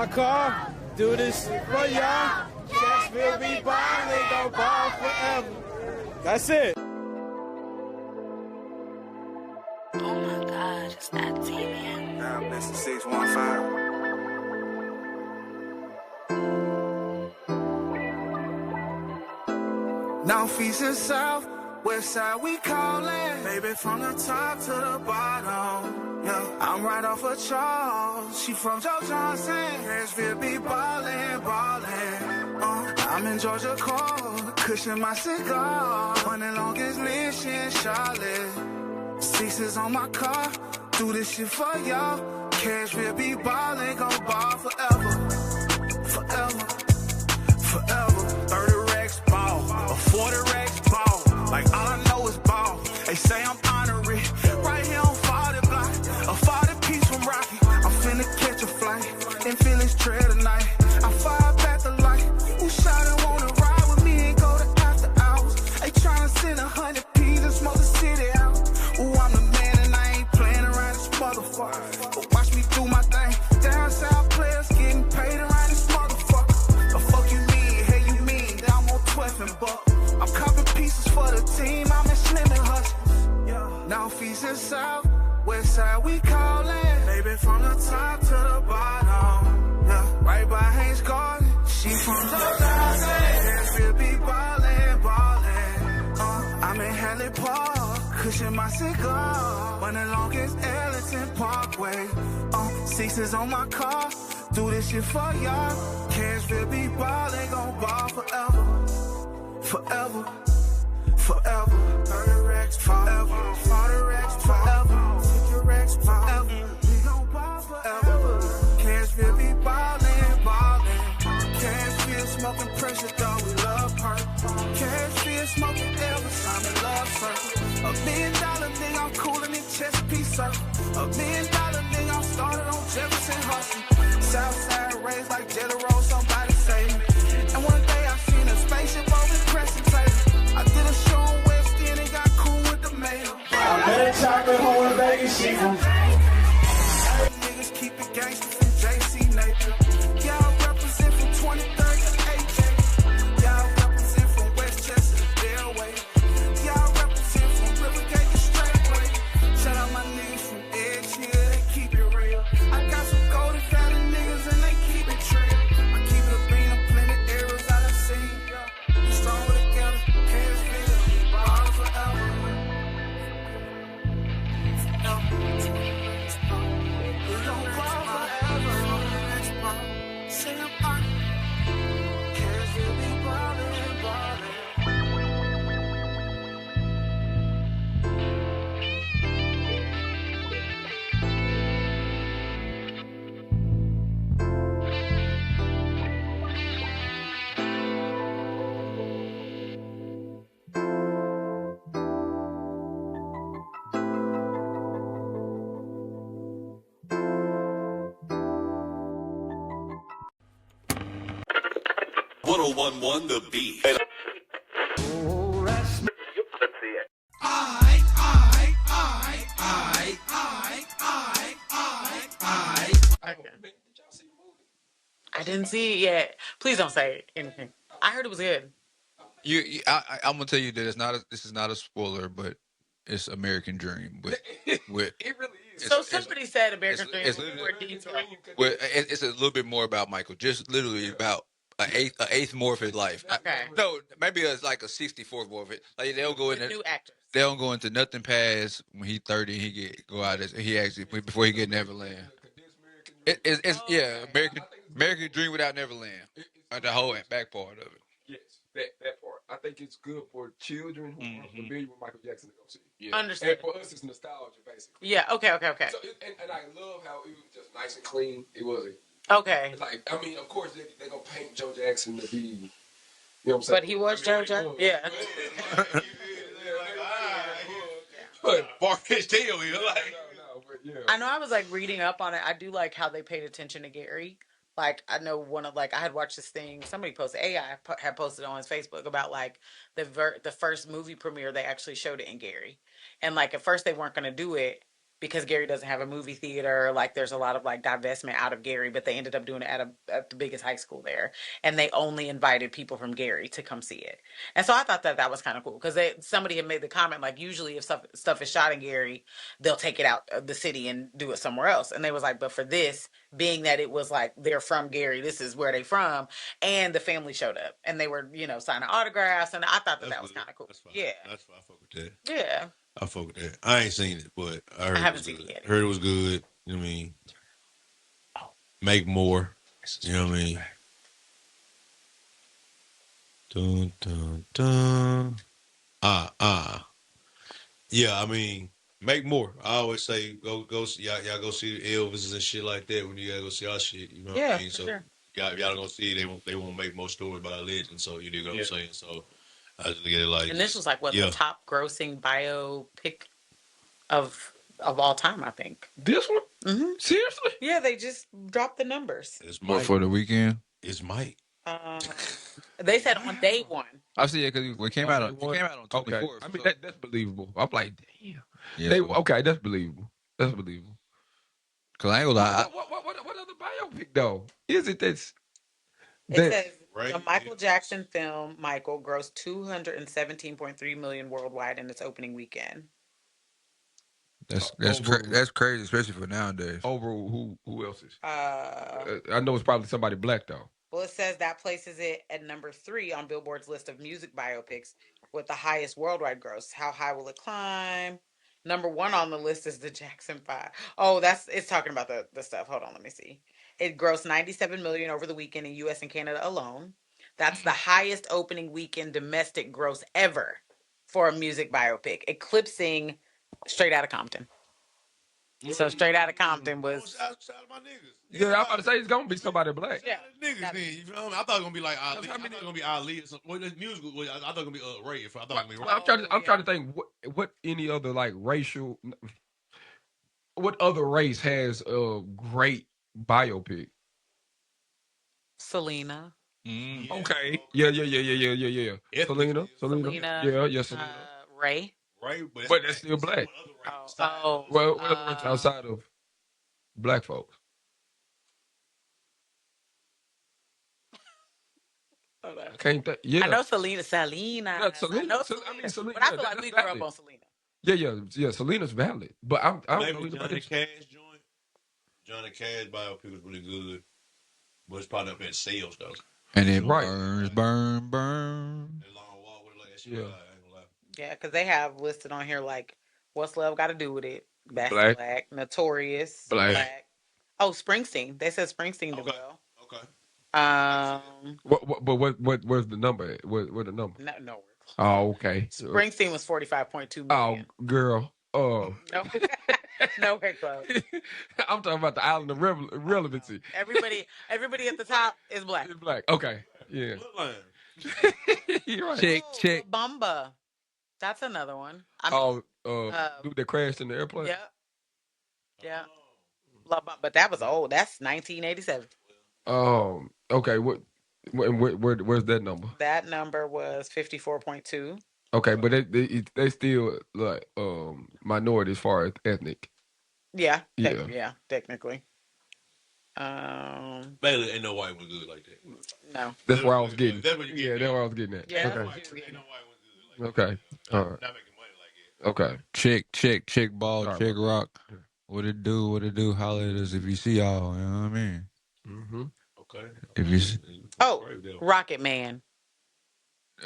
car, do this shit for y'all. Nashville be ballin', they gon' ball forever. That's it. Oh my God, it's that TV. Now, Mr. 615. North, east, and south, west side we callin'. Baby, from the top to the bottom. Yeah, I'm right off of Charles. She from Joe Johnson. Nashville be ballin', ballin'. I'm in Georgia Core, cushion my cigar. Running longest list in Charlotte. Sixes on my car, do this shit for y'all. Cashville be ballin', gon' ball forever. Forever, forever. 30 racks ball, or 40 racks ball. Like all I know is ball. They say I'm honorary. Right here on Fodder block, a 40 piece from Rocky. I'm finna catch a flight, and feel his trail tonight. I fire back the light. Who shot and wanna ride with me and go to after hours? They tryna send 100 P's and smoke the city out. Ooh, I'm the man and I ain't playing around this motherfucker. But watch me do my thing. Down south players getting paid around this motherfucker. The fuck you mean? Hey, you mean that I'm on 12 and buck? I'm copping pieces for the team. I'm in Slim and Hustlers. North, east, and south, west side we callin'. Baby, from the top to the bottom. Yeah, right by Haynes Garden. She from the Nashville be ballin', ballin'. I'm in Hadley Park, cushion my cigar. Running longest Ellington Parkway. Sixes on my car, do this shit for y'all. Cashville be ballin', gon' ball forever. Forever, forever. 30 racks forever. 40 racks forever. 50 racks forever. We gon' ball forever. Cashville be ballin', ballin'. Cashville smoking pressure, though we love her. Cashville smoking Elvis, I'm in love circle. $1 million nigga, I'm coolin' in Chesapeake Circle. $1 million nigga, I'm started on Jefferson Hustle. Southside raised like Jelly Roll, somebody save me. And one day I seen a spaceship over Crescent Table. I did a show on West End and got cool with the mail. I met a chocolate hole in Vegas, she from Niggas keep it gangster from JC Napier. Y'all represent from 23rd to AJ. Y'all represent from Westchester to Delaware. Y'all represent from Rivergate to Straightway. Shout out my niggas from Edge Hill, they keep it real. I got some golden family niggas and they keep it trill. I keep it a bean of plenty errors I done seen. We stronger together, Cashville, ball forever. We gon' ball forever. Say I'm on. Cashville be ballin', ballin'. The beat. I didn't see it yet. Please don't say anything. I heard it was good. I'm gonna tell you that this is not a spoiler, but it's American Dream. With It really is. So somebody said American Dream it's was more detailed. well, it's a little bit more about Michael. Just literally about an eighth more of his life. Okay. No, maybe it's like a 64th more of it. Like they don't go With into new actors. they don't go into nothing past when he's 30. He go out as he actually before he get Neverland. It's American Dream without Neverland. The whole back part of it. Yes, that part. I think it's good for children who are familiar with Michael Jackson to go see. Yeah. Understood. And for us, it's nostalgia, basically. Yeah, okay. So, and I love how it was just nice and clean. It wasn't. Okay. It's like, I mean, of course, they're going to paint Joe Jackson to be, you know what I'm saying? But he was Joe Jackson? Yeah. But Far-fetched tale, you like. but yeah. I know I was like reading up on it. I do like how they paid attention to Gary. Like I know I had watched this thing. Somebody posted had posted on his Facebook about like the first movie premiere they actually showed it in Gary, and like at first they weren't going to do it, because Gary doesn't have a movie theater. Like there's a lot of like divestment out of Gary, but they ended up doing it at the biggest high school there, and they only invited people from Gary to come see it. And so I thought that was kind of cool because somebody had made the comment like usually if stuff is shot in Gary, they'll take it out of the city and do it somewhere else. And they was like, but for this, being that it was like they're from Gary, this is where they from, and the family showed up and they were signing autographs, and I thought that was kind of cool. That's fine. Yeah, That's fine. I fuck with that. yeah. I fuck with that. I ain't seen it, but I heard haven't it was seen good. it yet. Heard it was good. You know what I mean? Make more. You know what I mean? Dun dun dun. Yeah, I mean, make more. I always say go see, y'all go see the Elvis and shit like that when you gotta go see our shit. You know what I mean? So sure. y'all gonna see they won't make more stories about our legend. So you know what I'm saying? So I just get it like. And this was like the top grossing biopic of all time, I think. This one? Mm-hmm. Seriously? Yeah, they just dropped the numbers. It's What Mike. for the weekend? It's Mike. They said on day one. I see it because it came out on 24th. Okay. I mean, that's believable. I'm like, damn. Yeah, Okay, that's believable. That's believable. Because I ain't gonna lie. What other biopic, though? Is it It says the Michael Jackson film, Michael, grossed $217.3 million worldwide in its opening weekend. That's crazy, especially for nowadays. Over who else's? I know it's probably somebody black, though. Well, it says that places it at number 3 on Billboard's list of music biopics with the highest worldwide gross. How high will it climb? Number 1 on the list is the Jackson 5. Oh, it's talking about the stuff. Hold on, let me see. It grossed $97 million over the weekend in U.S. and Canada alone. That's the highest opening weekend domestic gross ever for a music biopic, eclipsing Straight Outta Compton. So Straight Outta Compton was. Shout out my niggas. Yeah, I'm about to say it's gonna be somebody black. Yeah, niggas. Then you feel me? I thought it was gonna be like Ali. I thought it was gonna be Ali or something. Well, the musical. I thought it was gonna be Ray. If I thought it was gonna be Ray. I'm trying to think what any other like racial. What other race has a great biopic? Selena. Okay. Yeah. Selena. Yeah. Selena. Ray. But that's still black. Oh. Well, what other race outside of black folks? I can't think. Yeah. I know Selena. Yeah, Selena. I know I mean, Selena. But I feel like we grew up on Selena. Yeah. Selena's valid, but I don't know Johnny Cash joint. Johnny Cash biopic was really good, but it's probably up in sales though. And it burn. That long walk with it like that shit. Yeah. I ain't gonna lie. Yeah, because they have listed on here like What's Love Got to Do with It? Black. Notorious. Black. Oh, Springsteen. They said Springsteen did well. Okay. Where's the number? Where's the number? Nowhere. Oh, okay. Springsteen was 45.2 Oh, million. girl. Nowhere close. I'm talking about the island of relevancy. Everybody at the top is black. It's black. Okay. Yeah. You're right. Check. Bumba. That's another one. Dude that crashed in the airplane. Yeah. But that was old. That's 1987. Okay. Where's that number? That number was 54.2. Okay, but they still like minority as far as ethnic. Yeah. Technically. Bailey ain't no white one good like that. No. That's where I was getting. That's what you get. That's where I was getting at. Yeah. Okay. Ain't no white one good like Okay. All right. Not making money like that. Okay. Check ball, Sorry check about rock. that. What it do? Holler at us if you see y'all. You know what I mean? Mm-hmm. Okay. If you see, Rocket Man.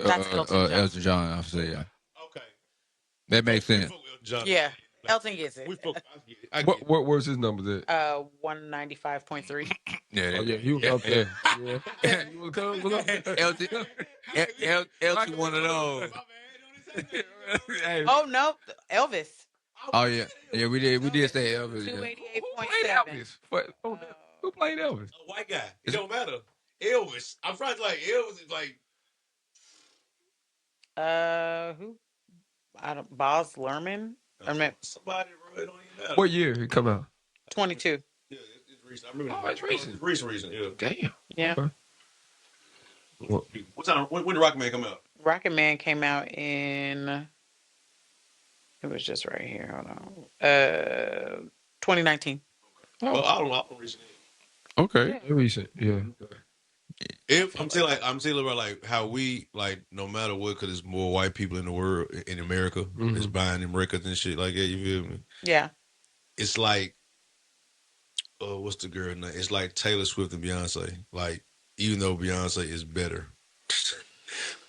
That's Elton John, I'll say yeah. Okay. That makes sense. Yeah. Elton gets it. I get it. What was his numbers at? 195.3. Yeah, He was up there. Yeah. He was up there. Elton one of those. Hey. Oh no, Elvis. Oh yeah, we did say Elvis. Yeah. 288.7. Who played Elvis? A white guy. It don't matter. Elvis. I'm trying to like Elvis is like. Who? Boz Lerman. Somebody, bro. It don't even matter. What year he come out? 22. Yeah, it's recent. I remember. It's recent. Recent. Yeah. Damn. Yeah. Okay. What time? When did Rocket Man come out? Rocket Man came out in It was just right here. Hold on. 2019. Well, I don't know. Okay, recent. Yeah. If I'm saying about like how we like no matter what, because there's more white people in the world in America that's buying them records and shit like that. You feel me? Yeah. It's like, what's the girl name? It's like Taylor Swift and Beyonce. Like, even though Beyonce is better,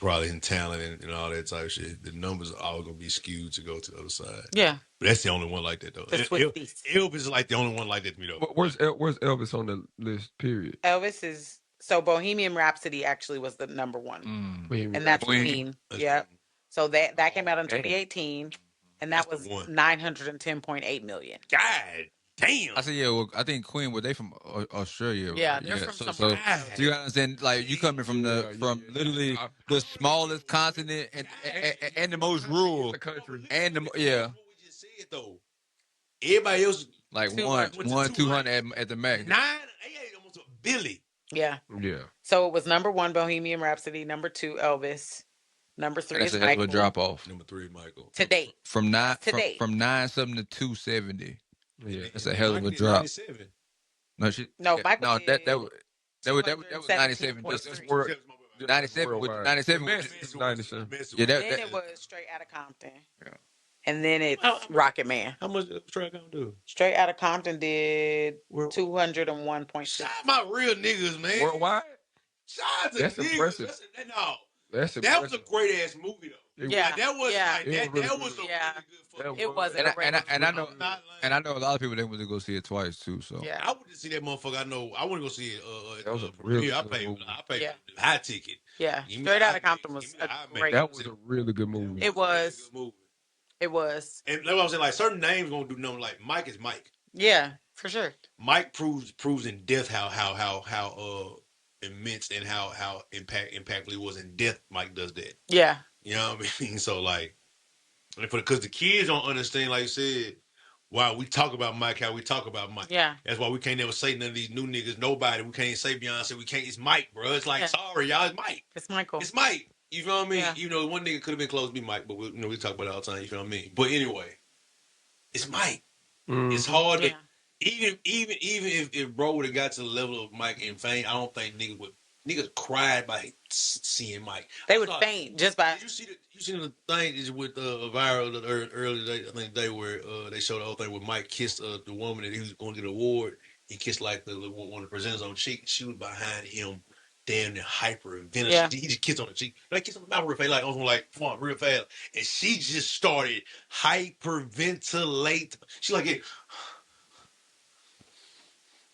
probably in talent and all that type of shit, the numbers are all gonna be skewed to go to the other side. Yeah. But that's the only one like that though. The Swifties. Elvis is like the only one like that to me though. Where's Elvis on the list? Period. Elvis is Bohemian Rhapsody actually was the number one, and that's Queen. Yeah. So that came out in 2018, and that was 910.8 million. God damn. I said, yeah. Well, I think Queen. Were they from Australia? Yeah, they're from somewhere else. So you gotta understand, like you coming from literally the smallest continent and the most rural country, and What we just said though. Everybody else like 200. 200 at the max. almost a billion. Yeah. Yeah. So it was number 1 Bohemian Rhapsody, number 2 Elvis, number 3 That's is a hell of a Michael. drop off. Number 3, Michael. To date. From 9 something to 270. Yeah. That's a hell of a drop. 97. No, Michael No, did that was 97. 97 with 97. It's 97. Yeah, Then it was Straight Outta Compton. Yeah. And then it's Rocket Man. How much Straight Outta do? Straight Outta Compton did 201.6. Shout out my real niggas, man. Worldwide? Shout out to That's niggas. impressive. That was a great ass movie though. Yeah. Like, that was Yeah. like that was a really good fucking It was. And I know a lot of people they went to go see it twice too. So Yeah. I went to see that motherfucker. I want to go see it. That was a premiere. really I good paid movie. the high ticket. Yeah. Give me Straight the Outta high Compton ticket. was Give me the a high great. That was a really good movie. It was. Good movie. It was. And like I was saying, like certain names gonna do nothing. Like Mike is Mike. Yeah, for sure. Mike proves in death how immense and how impactful he was in death. Mike does that. Yeah. You know what I mean? So like, because the kids don't understand, like you said, why we talk about Mike, how we talk about Mike. Yeah. That's why we can't never say none of these new niggas, nobody. We can't say Beyonce. We can't. It's Mike, bro. It's like, sorry, y'all. It's Mike. It's Michael. It's Mike. You feel what I mean? Yeah. You know, one nigga could have been close to be Mike, but we talk about it all the time. You feel what I mean? But anyway, it's Mike. It's hard to even if bro would have got to the level of Mike and fame, I don't think niggas cried by seeing Mike. They would faint just by. Did you see the thing is with viral earlier day, I think they were they showed the whole thing where Mike kissed the woman that he was going to get an award. He kissed like one of the presenters on the cheek. She was behind him, damn near hyper venous. Yeah. He just kissed on the cheek. Like kissed on the mouth real fast, like almost like come on, real fast. And she just started hyperventilate. She like it.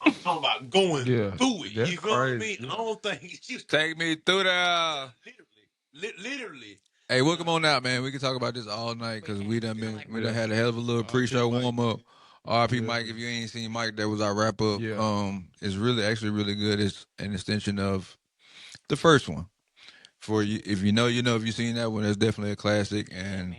I'm talking about going through it. That's You know what I mean? crazy. I don't think she was take me through there. literally. Hey, welcome on out, man. We can talk about this all night because we done had a hell of a little pre-show warm up. RP Mike, if you ain't seen Mike, that was our wrap up. Yeah. It's really good. It's an extension of the first one. For you, if you know, you know. If you seen that one, it's definitely a classic. And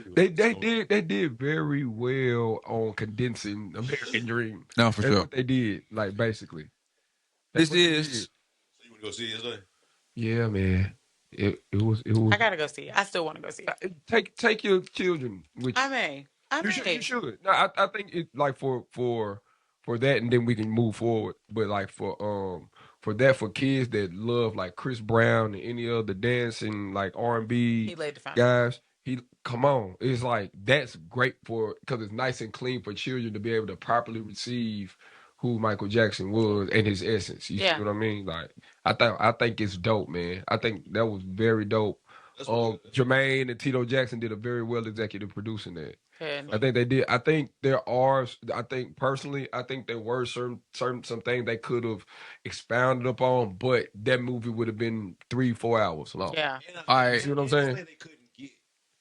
they did very well on condensing American Dream. No, for That's sure. what they did, like basically. This So you want to go see it yesterday? Yeah, man. It was. I gotta go see it. I still want to go see it. Take your children with you. I may. You should. No, I think it like for that, and then we can move forward. But like for kids that love like Chris Brown and any other dancing like R&B He laid the guys, come on. It's like that's great because it's nice and clean for children to be able to properly receive who Michael Jackson was and his essence. You see what I mean? Like I think it's dope, man. I think that was very dope. Jermaine and Tito Jackson did a very well executive producing that. I think they did. I think personally, I think there were some things they could have expounded upon, but that movie would have been 3-4 hours long. Yeah. All right. See what I'm saying?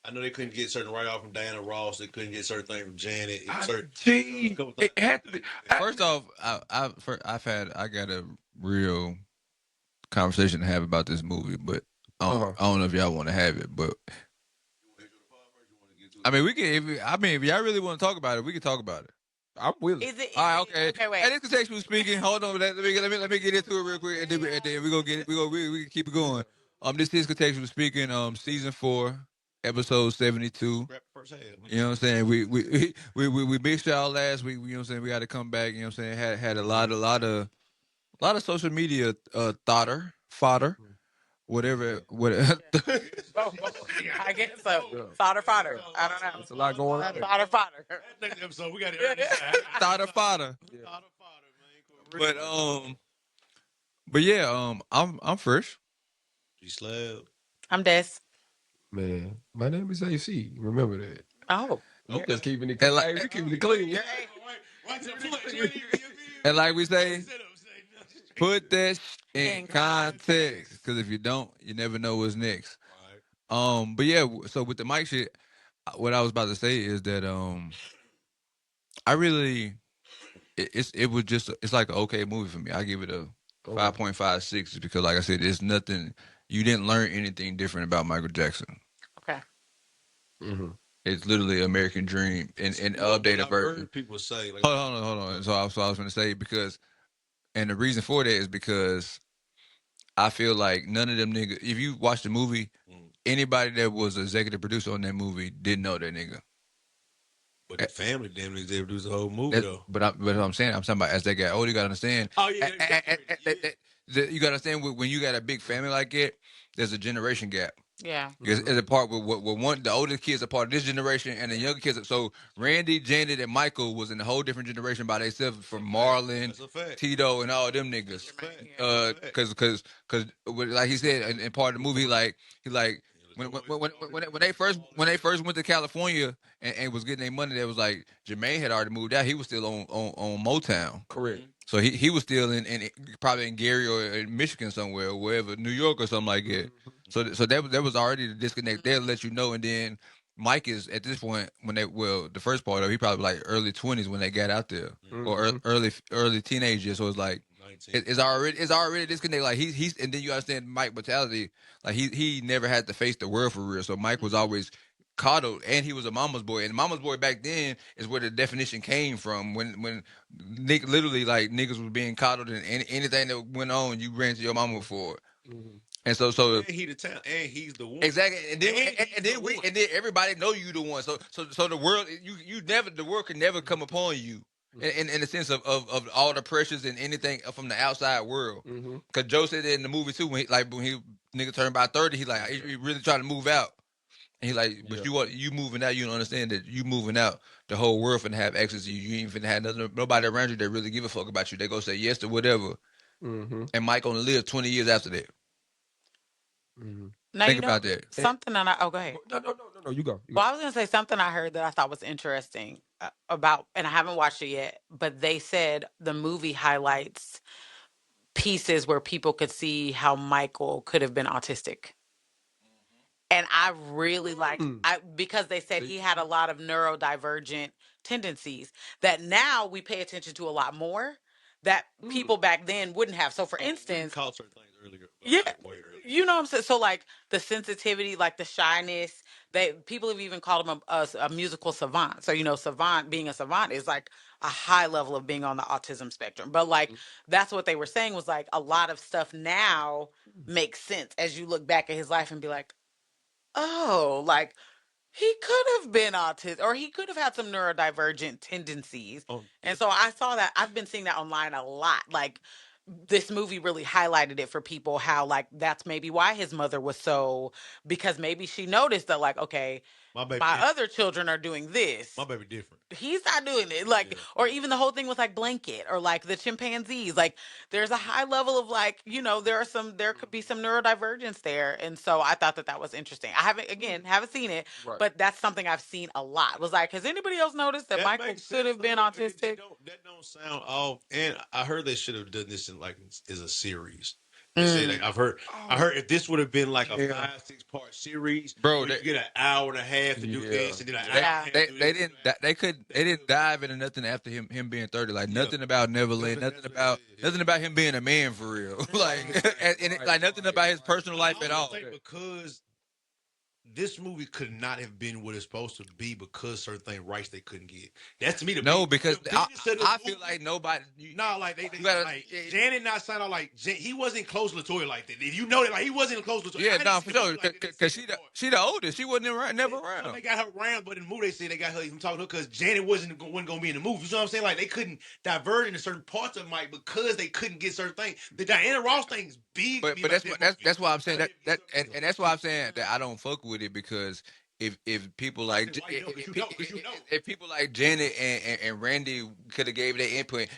I know they couldn't get certain write-off from Diana Ross. They couldn't get certain things from Janet. It had to be. First off, I got a real conversation to have about this movie, but I don't know if y'all want to have it, but I mean, if y'all really want to talk about it, we can talk about it. I'm willing. All right, okay. Okay, wait. And it's contextually speaking. Hold on, let me get into it real quick, and then we gonna get it. We can keep it going. This is contextually speaking. Season 4, episode 72. You know what I'm saying? We missed y'all last week. You know what I'm saying? We got to come back. You know what I'm saying? Had a lot of social media fodder, whatever. I guess so. Fodder. I don't know. It's a lot going on. Fodder. Next episode, we got to Fodder. But yeah, I'm fresh. G-Slab. I'm Des. Man, my name is AC. Remember that. Oh. Okay. Just keeping it clean. Hey, we keeping it clean. Yeah. And like we say, put that in context, because if you don't, you never know what's next. But yeah, so with the mic shit, what I was about to say is that I really, it's like an okay movie for me. I give it a 5.56 because, like I said, there's nothing. You didn't learn anything different about Michael Jackson. Okay. Mm-hmm. It's literally American Dream in updated version. People say, like, hold on. So I was going to say because, and the reason for that is because I feel like none of them niggas. If you watch the movie, anybody that was executive producer on that movie didn't know that nigga. But the family damn near executive producer the whole movie though. But I'm saying, I'm talking about as they got older, you gotta understand. Oh yeah, you gotta understand when you got a big family like it, there's a generation gap. Yeah. Because it's a part with one, the older kids are part of this generation, and the younger kids. So Randy, Janet, and Michael was in a whole different generation by themselves from Marlon, Tito, and all them niggas. Because like he said in part of the movie, he like when they first went to California and was getting their money, that was like Jermaine had already moved out. He was still on Motown. Correct. So he was still in probably in Gary or in Michigan somewhere or wherever, New York or something like that. So that was already the disconnect. They'll let you know. And then Mike is at this point the first part of he probably like early 20s when they got out there or early teenagers. So it's like it's already disconnect. Like he's and then you understand Mike mentality. Like he never had to face the world for real. So Mike was always coddled, and he was a mama's boy. And mama's boy back then is where the definition came from. When literally like niggas was being coddled, and anything that went on, you ran to your mama for it. And so and he the town, and he's the one. Exactly, and then everybody know you the one. So the world, the world can never come upon you. In the sense of all the pressures and anything from the outside world. Because Joe said that in the movie too, when he nigga turned by 30, he really trying to move out. And he like, but you moving out, you don't understand that you moving out, the whole world finna have access to you. You ain't finna have nobody around you that really give a fuck about you. They go say yes to whatever. And Mike only lived 20 years after that. Now, think about that. Something that go ahead. No, you go. Well, I was gonna say something I heard that I thought was interesting about, and I haven't watched it yet, but they said the movie highlights pieces where people could see how Michael could have been autistic. And I really because they said he had a lot of neurodivergent tendencies that now we pay attention to a lot more that people back then wouldn't have. So for instance, you know what I'm saying? So like the sensitivity, like the shyness, people have even called him a musical savant. So, savant, being a savant is like a high level of being on the autism spectrum. But like, that's what they were saying was like a lot of stuff now makes sense as you look back at his life and be like, oh, like he could have been autistic or he could have had some neurodivergent tendencies. And so I saw that. I've been seeing that online a lot. Like this movie really highlighted it for people how like that's maybe why his mother was because maybe she noticed that like, okay, my other children are doing this. My baby different. He's not doing it. Like, or even the whole thing with like Blanket or like the chimpanzees. Like there's a high level of like, there could be some neurodivergence there. And so I thought that was interesting. I haven't seen it, but that's something I've seen a lot. Was like, has anybody else noticed that Michael could have been autistic? That don't sound off. And I heard they should have done this as a series. Say, like, I heard if this would have been like a 5-6 part series, bro, you get an hour and a half to do this, and then an hour. They didn't dive into nothing after him being 30. Like nothing about Neverland, nothing about him being a man for real. Like like nothing about his personal life at all. Because this movie could not have been what it's supposed to be because certain things rights they couldn't get. That's to me the No, big, because the biggest of the I feel movie. like nobody. No, like they gotta- like Janet not signed out like he wasn't close to Latoya like that. If you know that, like he wasn't close to Latoya. Yeah, I no, didn't for see the sure. movie like that. Because she the oldest. She wasn't never So around. they got her around, but in the movie they said they got her from talking to her because Janet wasn't going to be in the movie. You know what I'm saying? Like they couldn't diverge into certain parts of Mike because they couldn't get certain things. The Diana Ross thing's big. But that's why I'm saying that and that's why I'm saying that I don't fuck with it because if people like if people like Janet and Randy could have gave their input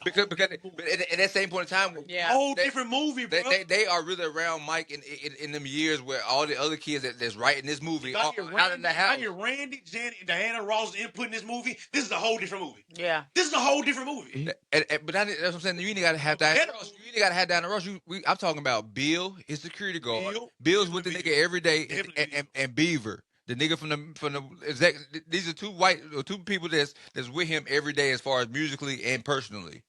because at that same point in time, whole different movie, bro. They are really around Mike in them years where all the other kids that's writing this movie are out in the house. I hear Randy, Janet, and Diana Ross input in this movie. This is a whole different movie. Yeah, this is a whole different movie. But that's what I'm saying. You ain't got to have Diana Ross. You ain't got to have Diana Ross. I'm talking about Bill, his security guard. Bill's with the nigga every day, and Beaver. The nigga from the exec, these are two people that's with him every day as far as musically and personally.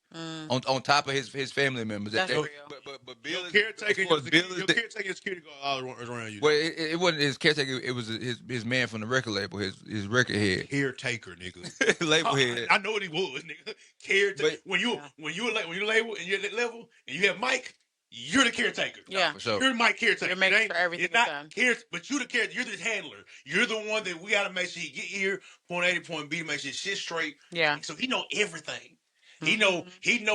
On top of his family members. That's real. But Bill is caretaker. Your caretaker security guard all around you. Well, it wasn't his caretaker. It was his man from the record label. His record head. Caretaker, nigga. Label head. I know what he was, nigga. Caretaker. When you label and you're at that level and you have Mike. You're the caretaker. Yeah, for sure. You're Mike caretaker. You're making sure everything's done. But you're the caretaker. You're the handler. You're the one that we got to make sure he get here, point A to point B to make sure shit straight. Yeah. So he know everything. He know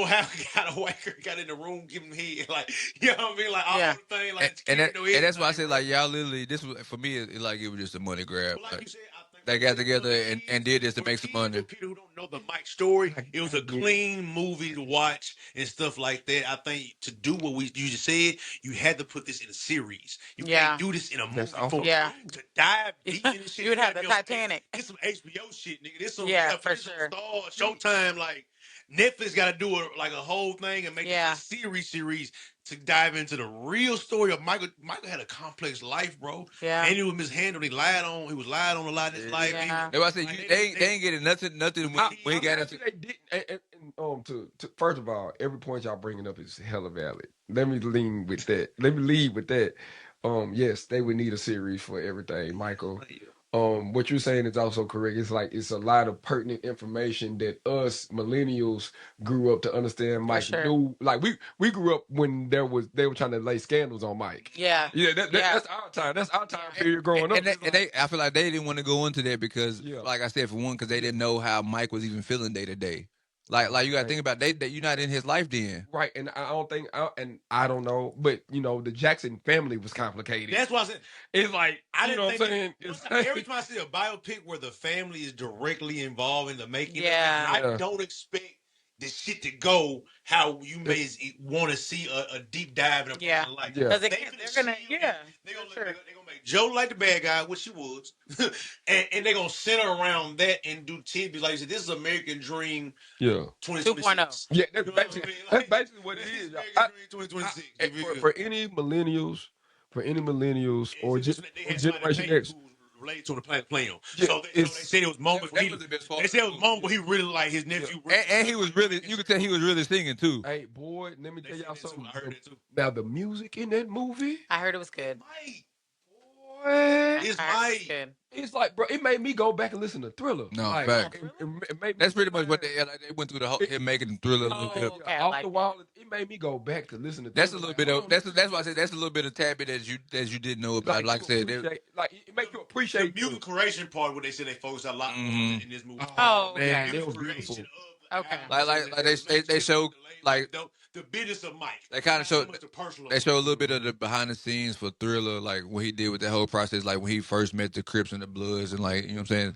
how got a whacker, got in the room, give him head, like you know what I mean, like all the thing, like and that's why I said like y'all literally this was for me it was just a money grab. But like you said, I think they got together and did this to make some money. For people who don't know the Mike story, it was a clean movie to watch and stuff like that. I think to do what you just said, you had to put this in a series. You can't do this in a movie form. Yeah. To dive deep in this shit, you would have the Titanic. It's some HBO shit, nigga. This some for sure. Showtime, like Netflix got to do a whole thing and make it a series to dive into the real story of Michael. Michael had a complex life, bro. Yeah, and he was mishandled. He was lied on a lot of his life. Yeah. That's why I said they ain't getting nothing when he got into. They didn't. And first of all, every point y'all bringing up is hella valid. Let me lead with that. Yes, they would need a series for everything, Michael. What you're saying is also correct. It's like it's a lot of pertinent information that us millennials grew up to understand. Mike knew, like we grew up when they were trying to lay scandals on Mike. Yeah, that's our time. That's our time period growing up. I feel like they didn't want to go into that because, like I said, for one, because they didn't know how Mike was even feeling day to day. Like you got to think about that you're not in his life then, right? And I don't know, but the Jackson family was complicated. That's what I said. It's like I didn't know what I'm saying. Every time I see a biopic where the family is directly involved in the making, I don't expect the shit to go how you may want to see a deep dive in a person's life. Because they're gonna make Joe like the bad guy, which she was, and they're gonna center around that and do tidbits like you said. This is American Dream, 2026. Yeah, that's basically what it is. 2026. For any millennials, or Generation X. Related to the planet playing on. So they said it was moments when he really like his nephew. And he was really, you could tell he was really singing too. Hey boy, let me tell y'all something. I heard it too. Now the music in that movie, I heard it was good. Boy, it's like, bro, it made me go back and listen to Thriller. No, like, fact. That's pretty much what they went through the whole him making Thriller. Off the wall, it made me go back to listen to. That's a little bit of that's why I said that's a little bit of tad bit that you didn't know about. Like I said, it makes you appreciate the music creation part. What they said they focused a lot in this movie. Oh, man, it was beautiful. Okay, like they show like the business of Mike. They kind of show a little bit of the behind the scenes for Thriller, like what he did with that whole process, like when he first met the Crips and the Bloods, and like, you know what I'm saying,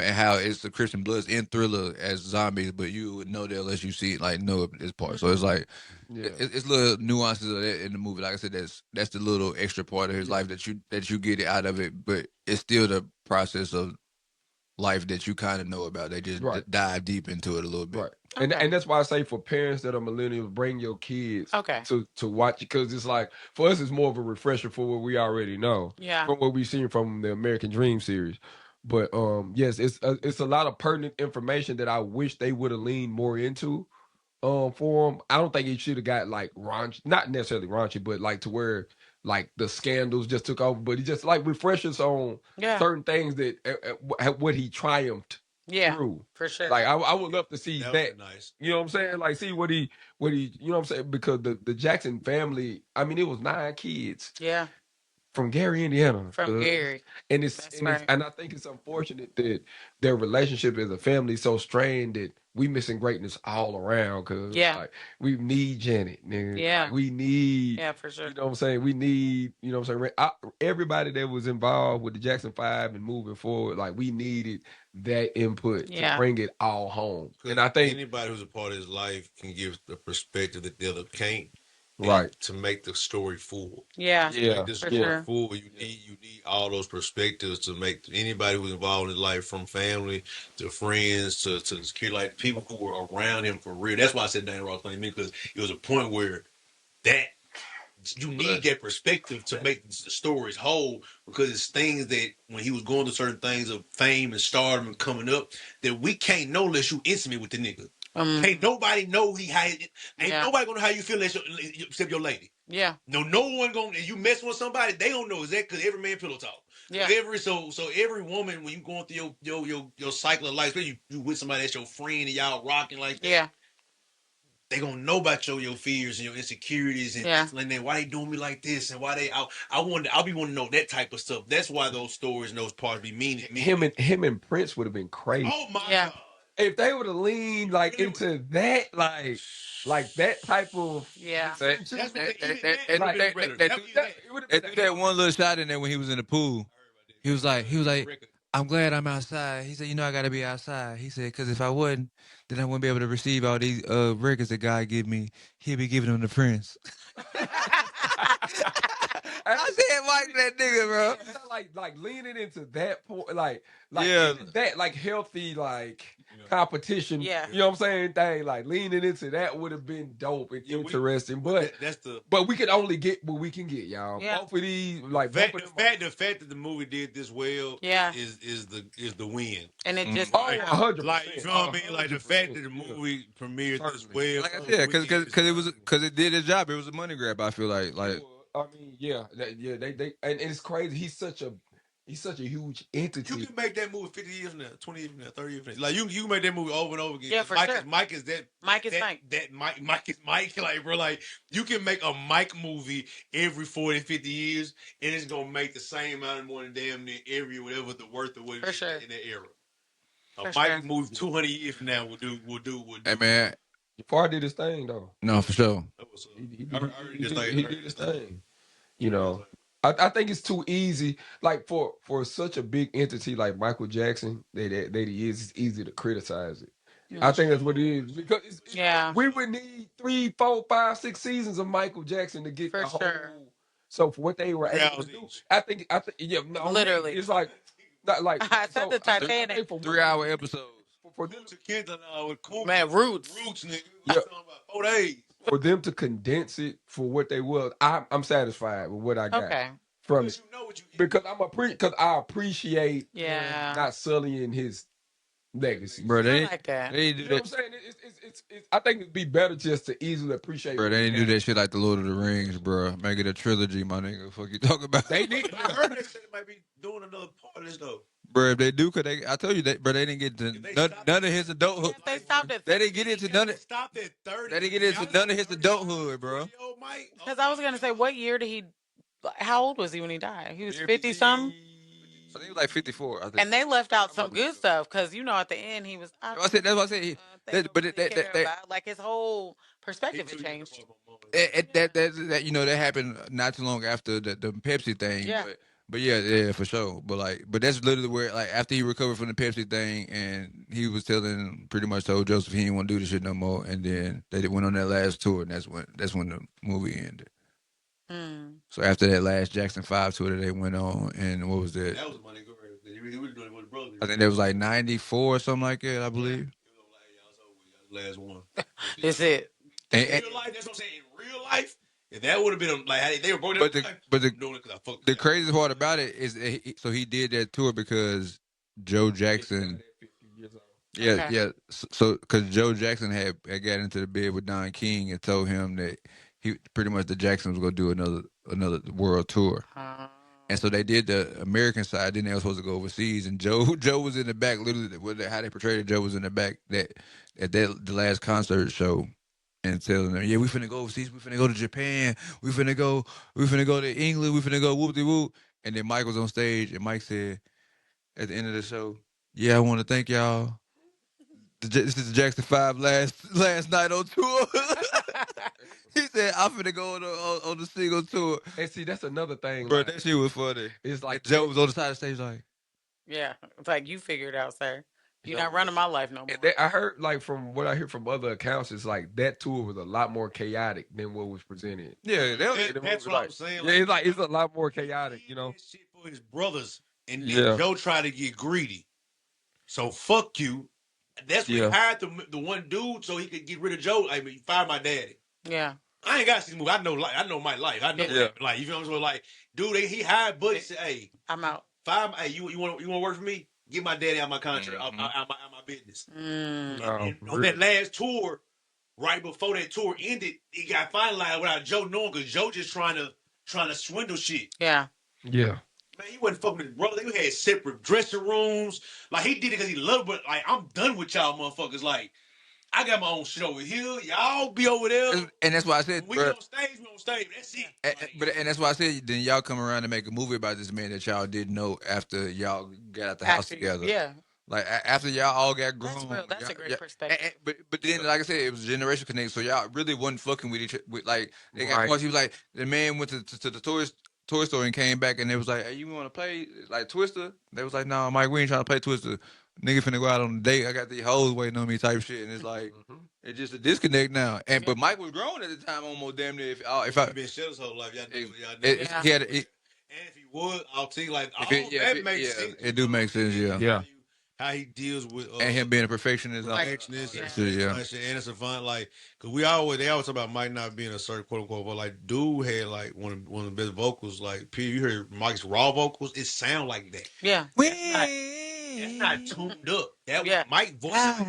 and how it's the Crips and Bloods in Thriller as zombies, but you would know that unless you see it, like know this part. So it's like it's little nuances of that in the movie. Like I said, that's the little extra part of his life that you get out of it, but it's still the process of life that you kind of know about. They just dive deep into it a little bit. Right. And that's why I say for parents that are millennials, bring your kids to watch it, because it's like, for us, it's more of a refresher for what we already know from what we've seen from the American Dream series. But yes, it's a lot of pertinent information that I wish they would have leaned more into for them. I don't think it should have got like raunchy, not necessarily raunchy, but like to where like the scandals just took over, but he just like refreshes on certain things that what he triumphed through. For sure. Like I would love to see that. Nice. You know what I'm saying? Like see what he you know what I'm saying? Because the Jackson family, I mean, it was 9 kids. Yeah. From Gary, Indiana. From Gary. And and I think it's unfortunate that their relationship as a family is so strained that we missing greatness all around, because like, we need Janet, nigga. Yeah. Like, we need, for sure. you know what I'm saying? We need, you know what I'm saying? everybody that was involved with the Jackson 5 and moving forward, like we needed that input to bring it all home. And I think anybody who's a part of his life can give the perspective that the other can't. Right. To make the story full. Yeah. To make the story full, you need all those perspectives to make anybody who's involved in his life, from family to friends to security, like people who were around him for real. That's why I said Dana Ross funny to me, because it was a point where that you need that perspective to make the stories whole, because it's things that when he was going through certain things of fame and stardom and coming up that we can't know unless you intimate with the nigga. Can't nobody know ain't nobody gonna know how you feel except your lady. Yeah. No one gonna, you mess with somebody, they don't know exactly, because every man pillow talk. Yeah. So every woman, when you going through your cycle of life, you with somebody that's your friend and y'all rocking like that. Yeah. They gonna know about your fears and your insecurities and then why they doing me like this and why I'll be wanting to know that type of stuff. That's why those stories and those parts be meaning. Him and Prince would have been crazy. Oh my God. If they would have leaned like into that, like that type of They threw that one little shot in there when he was in the pool. He was like, I'm glad I'm outside. He said, I gotta be outside. He said, because if I wasn't, then I wouldn't be able to receive all these records that God give me. He'll be giving them to Prince. I said, Mike, that nigga, bro. Like leaning into that point, like that, like healthy, like competition. Yeah. You know what I'm saying? Thing like leaning into that would have been dope and interesting. But we can only get what we can get, y'all. Yeah. Both of these, like the fact that the movie did this well, is the win. And it just 100%. Like, you know what I mean? Like the fact that the movie premiered this well. Like I said, because it did its job. It was a money grab. I feel like. I mean, they and it's crazy. He's such a huge entity. You can make that movie 50 years from now, 20 years from now, 30 years from now. Like you can make that movie over and over again. Yeah, for sure. Mike is that. Mike is Mike. Mike is Mike. Like, bro, like you can make a Mike movie every 40, 50 years, and it's gonna make the same amount of money damn near every whatever the worth of what it is in that era. A Mike movie 200 years from now will do. Hey man, Fodder did his thing though. No, for sure. He did his thing. You know, I think it's too easy. Like for such a big entity like Michael Jackson, that he is, it's easy to criticize it. I think that's what it is, because we would need 3, 4, 5, 6 seasons of Michael Jackson to get the whole. So for what they were able to do, I think literally, it's like not like I said the Titanic 3-hour episodes. For them man, Roots, nigga. Yeah. About 4 days. For them to condense it for what they was, I'm satisfied with what I got from it. Because I appreciate not sullying his legacy. Bro, they like that. They do you know that. what I'm saying? It's I think it'd be better just to easily appreciate. Bro, they didn't do that shit like the Lord of the Rings, bro. Make it a trilogy, my nigga. Fuck you talking about? They need. I heard they said they might be doing another part of this though. Bro, if they do, I told you that, bro, they didn't get to none of his adulthood. They stopped at. They didn't get into none of. Stopped at 30. They didn't get into none of his adulthood, bro. Because I was gonna say, what year did he? How old was he when he died? He was 50 something. I think he was like 54. I think. And they left out some good stuff, because at the end he was. That's what I said. Like his whole perspective had changed. That happened not too long after the Pepsi thing. Yeah. But yeah, for sure. But that's literally where, like, after he recovered from the Pepsi thing, and he was pretty much told Joseph he didn't want to do this shit no more, and then they went on that last tour, and that's when the movie ended. So after that last Jackson 5 tour that they went on, and what was that? That was money go. He was doing it with his brother. I think that was like 94 or something like that, I believe. Last one. That's it. In real life, that's what I'm saying. In real life, if that would have been like they were broke. The craziest part about it is that he did that tour because Joe Jackson. Yeah. So because Joe Jackson had got into the bed with Don King and told him that he pretty much the Jacksons was gonna do another world tour. Uh, And so they did the American side. Then they were supposed to go overseas, and Joe was in the back. Literally, how they portrayed it, Joe was in the back the last concert show, and telling them, "Yeah, we finna go overseas. We finna go to Japan. We finna go to England. We finna go whoop de whoop." And then Mike was on stage, and Mike said at the end of the show, "Yeah, I want to thank y'all. This is the Jackson 5 last night on tour." He said, "I'm finna go on the single tour." And see, that's another thing. Bro, Like, that shit was funny. it's like And Joe was on the side of the stage like, yeah, it's like you figure it out, sir. You're not running my life no more. and that, I heard, like, from what I hear from other accounts, it's like that tour was a lot more chaotic than what was presented. yeah, That's what I'm saying. Yeah, it's a lot more chaotic, you know. Shit for his brothers, and Yeah. Joe tried to get greedy. So fuck you. That's why he hired the one dude so he could get rid of Joe. I mean, fire my daddy. Yeah. I ain't got to see the movie. I know my life. I know like you feel what I'm saying. Like, dude, he hired Buddy. Said, "Hey, I'm out. Fire. Hey, you want to work for me? Get my daddy out my contract, out my business." And on that last tour, right before that tour ended, it got finalized without Joe knowing, because Joe just trying to swindle shit. Yeah. Yeah. Man, he wasn't fucking with his brother. They had separate dressing rooms. Like, he did it because he loved it, but like, I'm done with y'all motherfuckers. Like, I got my own shit over here. Y'all be over there. and that's why I said, when we on stage. That's it. and that's why I said, then y'all come around and make a movie about this man that y'all didn't know after y'all got out the house together. Yeah. Like, after y'all all got grown. That's real. That's a great perspective. But then, like I said, it was a generation connect, so y'all really wasn't fucking with each other. Like, they got caught. He was like, the man went to the toy store and came back, and they was like, "Hey, you want to play like Twister?" They was like, "No, Mike, we ain't trying to play Twister. Nigga finna go out on a date. I got these hoes waiting on me," type shit. And it's like, it's just a disconnect now. And but Mike was grown at the time, almost damn near. If I been shit his whole life, y'all know. he had and if he would, I'll tell you, like, that makes sense. It do make sense, yeah. How he deals with and him being a perfectionist, and it's a fun, like, because they always talk about Mike not being a certain quote unquote, but like, dude had like one of the best vocals. Like, you heard Mike's raw vocals, it sound like that. Yeah, that's not tuned up. That was Mike voice,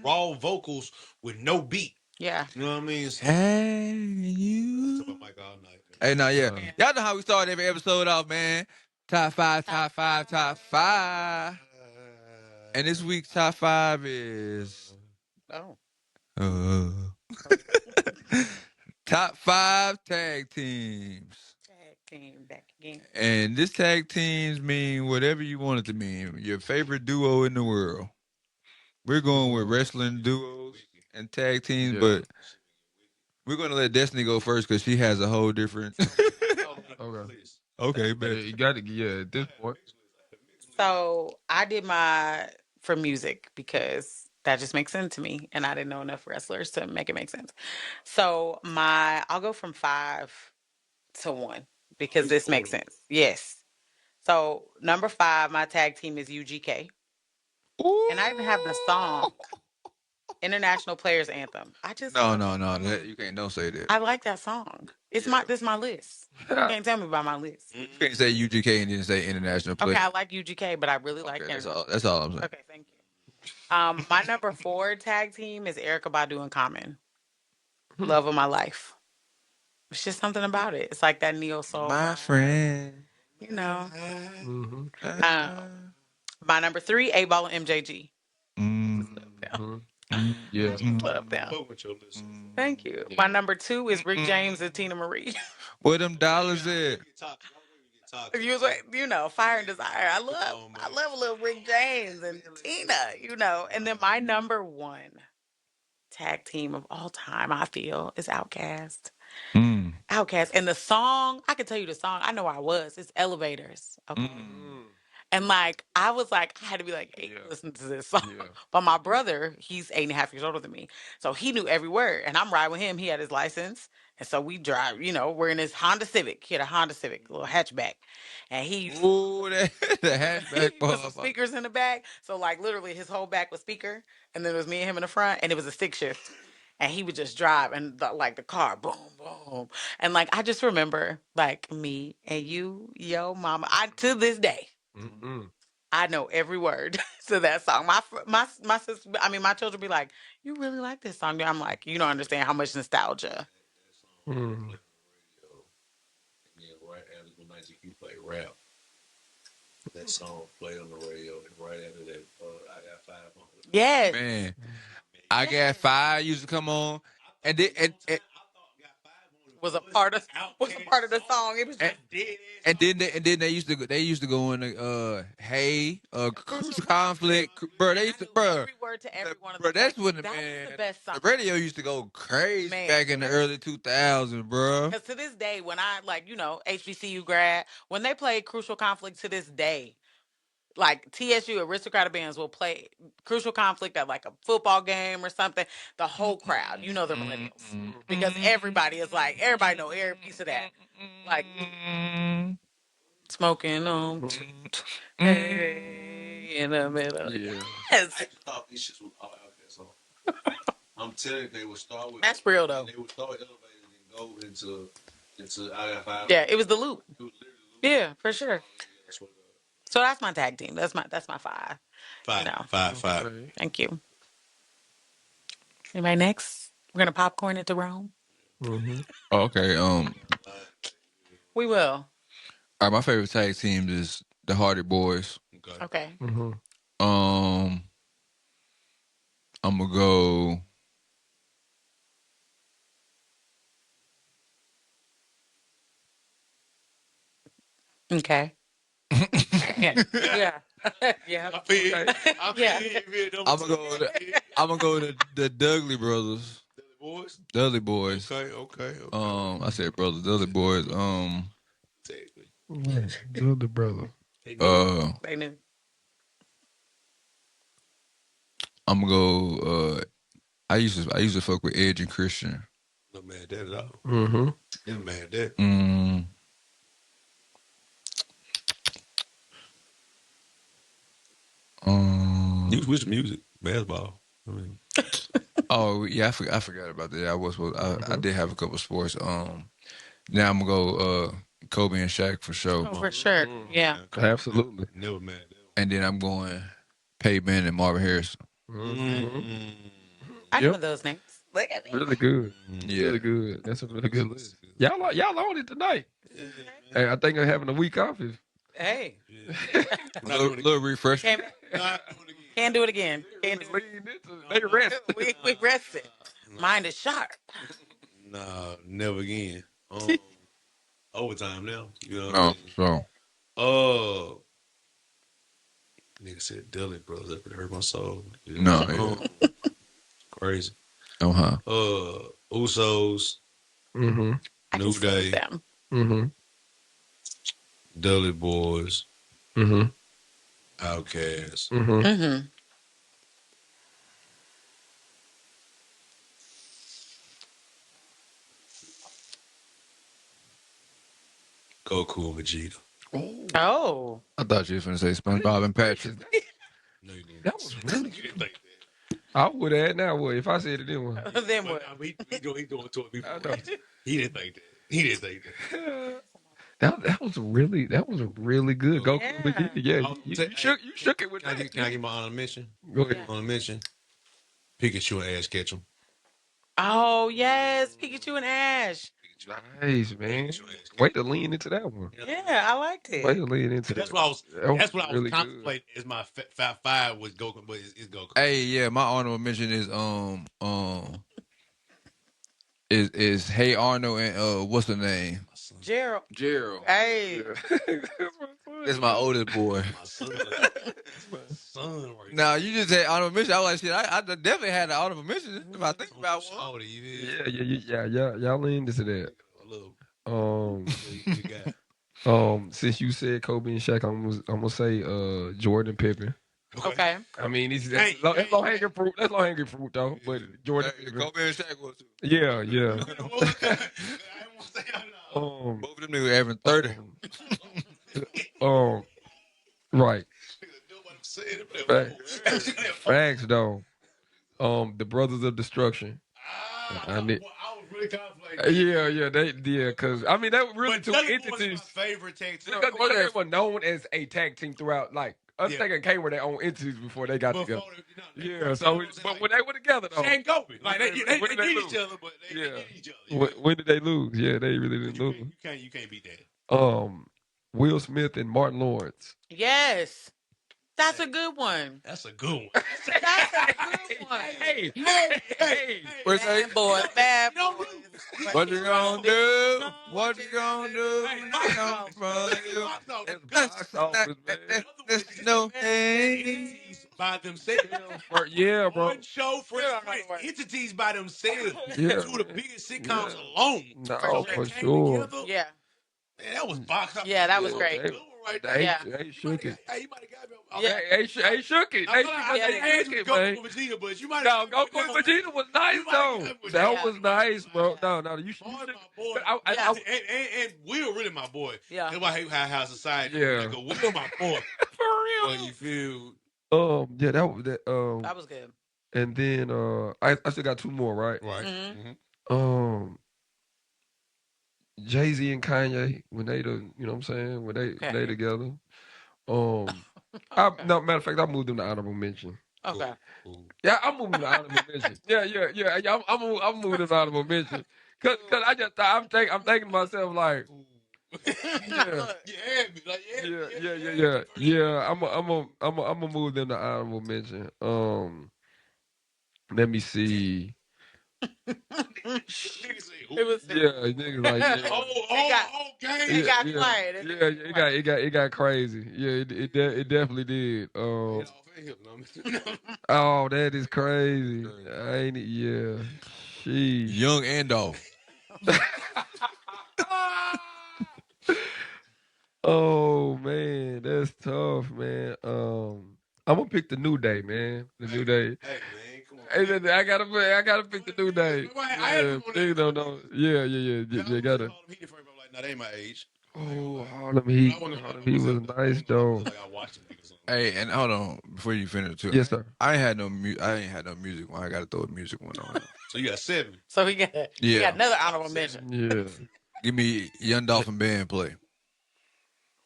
raw vocals with no beat. Yeah, you know what I mean. Hey, you. Talk about Mike all night. Hey, now, y'all know how we start every episode off, man. Top five. And this week's top 5 is top 5 tag teams. Tag team back again. And this tag teams mean whatever you want it to mean. Your favorite duo in the world. We're going with wrestling duos and tag teams, but we're going to let Destiny go first because she has a whole different. Okay, but you got to at this point. So I did for music because that just makes sense to me, and I didn't know enough wrestlers to make it make sense. So I'll go from 5 to 1 because this makes sense. Yes. So number 5, my tag team is UGK. Ooh. And I even have the song, International Players Anthem. I just no, you don't say that. I like that song. This is my list. You can't tell me about my list. You can't say UGK and then say International Players. Okay, I like UGK, but I really like That's all I'm saying. Okay, thank you. My number 4 tag team is Erykah Badu and Common. Love of my life. It's just something about it. It's like that neo soul. My friend. You know. My number 3, 8Ball and MJG. Yeah. Love them. Thank you. My number 2 is Rick James and Tina Marie. Where them dollars at? Fire and Desire. I love a little Rick James and Tina, And then my number 1 tag team of all time, I feel, is Outkast. Outkast. And the song, I can tell you the song. I know where I was. It's Elevators. Okay. And like, I had to be like, hey, listen to this song. Yeah. But my brother, he's 8.5 years older than me. So he knew every word. And I'm riding with him. He had his license. And so we drive, we're in his Honda Civic. He had a Honda Civic, a little hatchback. And the hatchback. He put some speakers in the back. So like literally his whole back was speaker. And then it was me and him in the front. And it was a stick shift. And he would just drive and the car, boom, boom. And like, I just remember like me and you, yo mama, to this day. Mm-hmm. I know every word to that song. My sister, my children be like, "You really like this song?" I'm like, "You don't understand how much nostalgia." That song played on the radio, and right after that, I got 500. Yes. Man, I got 5 used to come on, and then Was a part of the song. It was just and then they used to go in the crucial conflict, bro. They used to, bro. every word to every one of Bro, them. that's when That was the best song. the radio used to go crazy Man, back in the early 2000s, bro. Because to this day, when I HBCU grad, when they play Crucial Conflict to this day, like TSU aristocratic bands will play Crucial Conflict at like a football game or something. The whole crowd, the millennials, because everybody know every piece of that, like smoking on hey in the middle. Yeah. Yes, I thought these shits was all out there. So I'm telling you, they would start with that's real though. They would start elevated and go into I got 5. Yeah, it was the loop. It was literally the loop. Yeah, for sure. That's what So that's my tag team. That's my 5. 5. 5. Okay. Thank you. Anybody next? We're gonna popcorn it to Rome. Okay. We will. All right, my favorite tag team is the Hardy Boys. Okay. I'm gonna go. Okay. Yeah. Yeah. I feel. I'm gonna go to the Dudley Brothers. Boys. Dudley Boys. Okay. I said brothers. Dudley Boys. The brother. They knew. I'm gonna go. I used to fuck with Edge and Christian. No man, that at all. Mm-hmm. Yeah, man, that. Which music? Basketball. I mean. Oh yeah, I forgot about that. I did have a couple sports. Now I'm gonna go Kobe and Shaq for sure. Oh, for sure. Yeah. Absolutely. Never mad. And then I'm going Peyton and Marvin Harrison. I know those names. Look at me. Really good. Yeah. Really good. That's a really good list. Y'all on it tonight. Hey, I think I'm having a week off. Hey. little refresh. Can't do it again. Can't do it. They rest. We rested. Mind is sharp. Nah, never again. Overtime now. You know what No, I mean? so Nigga said Dilly Bros. That would hurt my soul. no, Crazy. Usos. Mm-hmm. New Day. Them. Mm-hmm. Dudley Boys. Mm-hmm. Outkast. Mm-hmm. Mm-hmm. Goku and Vegeta. Oh. I thought you were going to say SpongeBob and Patrick. No, you didn't. That was really You didn't think that. I would have had now. What if I said it then? One. Then what? He doing to it before. I know. He didn't think that. That was really good. Go Yeah. yeah. You shook it with Can that. I get my honor mention? Go ahead. Honor mention. Pikachu and Ash Ketchum. Oh yes, Pikachu and Ash. Nice, man. Way to lean into that one. Yeah, I liked it. Way to lean into That's that. what I was. That's what I was really contemplating. Is my 5 was Goku, but it's Goku. Hey, yeah, my honorable mention is Hey Arnold and what's the name? Gerald. Hey. That's my oldest boy. My son. Right Now you just said honorable mention. I was like, shit, I definitely had an honorable mention if I think about one. Oh, you Yeah. Y'all leaned into that. You got. Since you said Kobe and Shaq, I'm gonna say Jordan Pippen. Okay. I mean, that's low hanging fruit. That's low hanging fruit though. But Jordan Pippen. Kobe and Shaq was too. Yeah. Both of them niggas averaging 30. Right. Facts though. The Brothers of Destruction. I was really contemplating. Because I mean, that was really But two Dudley entities. Boys was my favorite tag team. Because they were known as a tag team throughout, like, Undertaker and Kane were their own entities before they got together. But when they were together, though. Shane Kobe. Like, they beat each other, but they beat each other. When did they lose? Yeah, they really didn't lose. You can't beat that. Will Smith and Martin Lawrence. Yes. That's a good one. That's a good one. That's a good one. Hey. What's that? Bad boys, bad Don't boys. What you gonna do? What you gonna do? Come from you. Box office, man. There's no hey. By themselves. Yeah, bro. One show for entities by themselves. Yeah. Two of the biggest sitcoms alone. No, That for came sure. together, Yeah. Man, that was box office. Yeah, that was great. Good one right there. They shook it. Hey, you might have got me. Yeah. They shook it. They shook it, man. Go for Vegeta, but you might No, have go for Vegeta was nice though. That was nice, bro. No, you should. my boy. And Will really my boy. Yeah. That's why I hate how society. Yeah. Like, Will my boy. For Well, you feel. Yeah, that was that. That was good. And then I still got two more, right? Right. Mm-hmm. Jay-Z and Kanye when they you know what I'm saying, when they together. No, matter of fact, I moved them to honorable mention. Okay. Yeah, I'm moving to honorable mention. Yeah. I'm moving to honorable mention. Cause I'm thinking to myself like, yeah. I'm gonna move them to honorable mention. Let me see. It was Niggas like it got quiet. It got crazy. Yeah, it definitely did. Oh, that is crazy. Ain't it? Yeah. She Young and old. Oh man, that's tough, man. I'm gonna pick the New Day, man. The New Day. Hey man, come on. Hey, I gotta pick the New Day. Niggas don't know. Yeah. Gotta. Nah, they ain't my age. Oh, Harlem Heat. He was nice though. Hey, and hold on before you finish too. Yes, sir. I ain't had no music one. I gotta throw a music one on. So you got 7. So he got another honorable mention. Yeah. Give me Young Dolphin Band play.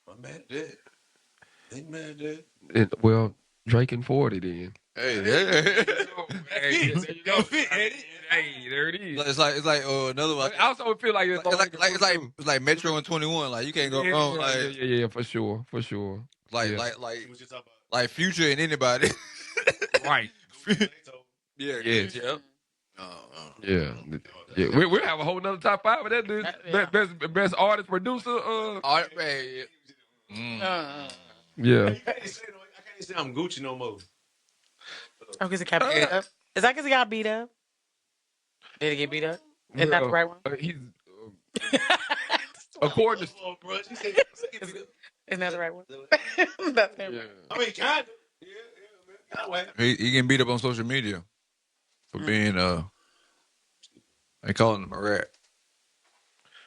I'm mad at that. Ain't mad at that. Well, Drake and 40 then. Hey, Hey, there it is. It's like another one. I also feel like It's like Metro and 21. Like you can't go wrong. Like yeah, for sure. Like Future and anybody. Right. Yeah. Yes. Yep. Yeah. We'll have a whole nother top 5 of that, dude. Best artist, producer. Art, man. Yeah. I can't say I'm Gucci no more. Oh, because he got beat up. Is that because he got beat up? Did he get beat up? Isn't that the right one? He's according to. Isn't that the right one? That's him. Yeah. I mean, kind of. He getting beat up on social media for being they calling him a rat.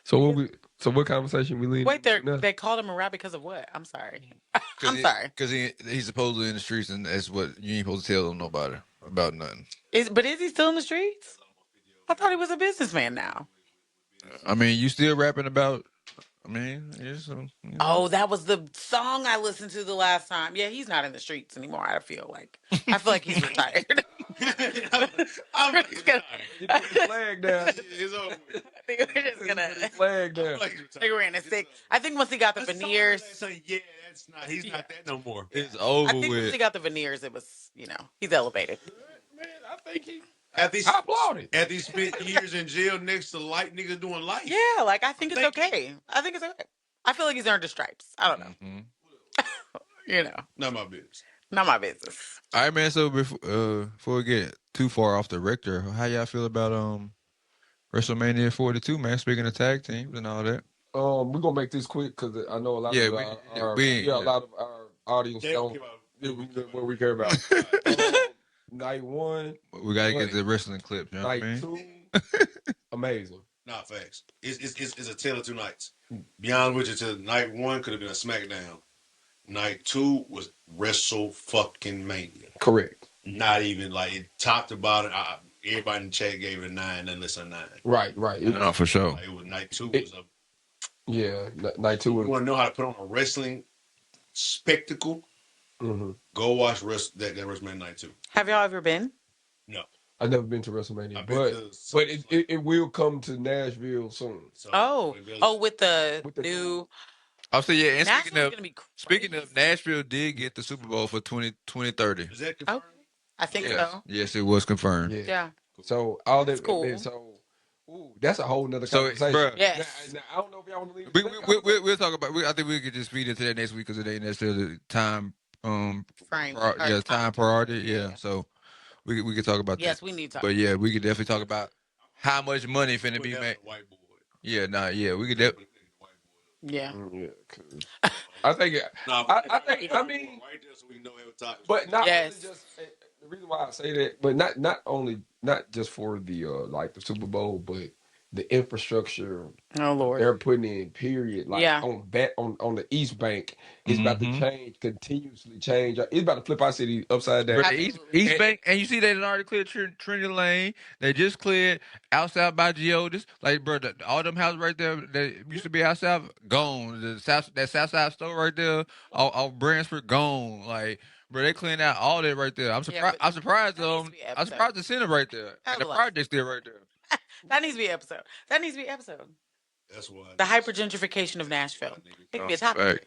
So what conversation we leading? Wait, they called him a rat because of what? I'm sorry. Sorry. Because he's supposedly in the streets, and that's what you ain't supposed to tell nobody about nothing. But is he still in the streets? I thought he was a businessman now. I mean, you still rapping about? I mean, Oh, that was the song I listened to the last time. Yeah, he's not in the streets anymore. I feel like he's retired. I'm just gonna Get the flag down. It's over. I think we're just gonna Flag down. we're gonna stick. I think once he got the veneers, Yeah, that's not. He's not that no more. it's over I think with. once he got the veneers, it was he's elevated. Man, I think he. I applaud it. After he spent years in jail next to light niggas doing life. Yeah, like I think it's okay. I think it's okay. I feel like he's earned his stripes. I don't know. Mm-hmm. Not my business. Not my business. All right, man. So before we get too far off the Richter, how y'all feel about WrestleMania 42, man? Speaking of tag teams and all that. We're gonna make this quick because I know a lot of a lot of our audience don't what we care about. Night 1, we gotta get the wrestling clip. You know night what I mean? 2, amazing. Nah, facts. It's a tale of two nights. Beyond which, night 1 could have been a SmackDown. Night 2 was Wrestle fucking Mania. Correct. Not even like it top to bottom. Everybody in the chat gave it a 9, nothing less than 9. Right. No, for sure. Like, it was night 2 was a. Yeah, night 2 was. You want to know how to put on a wrestling spectacle? Mm-hmm. Go watch that WrestleMania night 2. Have y'all ever been? No, I've never been to WrestleMania, but it will come to Nashville soon. So, with the new. I'll say yeah. And Nashville's gonna be speaking of, Nashville did get the Super Bowl for 2030. Is that confirmed? Okay. I think Yes. so. Yes, it was confirmed. Yeah. So all That's that cool. So, ooh, that's a whole nother So, conversation. bruh, Yes. Now, I don't know if y'all want to leave. We'll talk about. I think we could just feed into that next week because it ain't necessarily time. Frame. Time priority. Yeah. So we could talk about that. Yes, we need to talk. But yeah, we could definitely talk about how much money finna Put be that on made. the whiteboard. Yeah. Nah. Yeah. We could definitely. Yeah. Yeah, 'cause I think. I think. I mean, right there, so we know every time. but not Yes. only just the reason why I say that, but not just for the like the Super Bowl, but the infrastructure Oh Lord. they're putting in. Period. Like Yeah. on the East Bank, it's about to change, continuously change. It's about to flip our city upside down. But the East Bank, and you see they done already cleared Trinity Lane. They just cleared outside by Geodis. Like, bro, all them houses right there that used to be outside, gone. That South Side store right there, off Bransford, gone. Like, bro, they cleaned out all that right there. I'm surprised. I'm surprised. I'm surprised the center right there, and the project still right there. That needs to be an episode. That needs to be an episode. That's why The hypergentrification of Nashville. It could be a topic.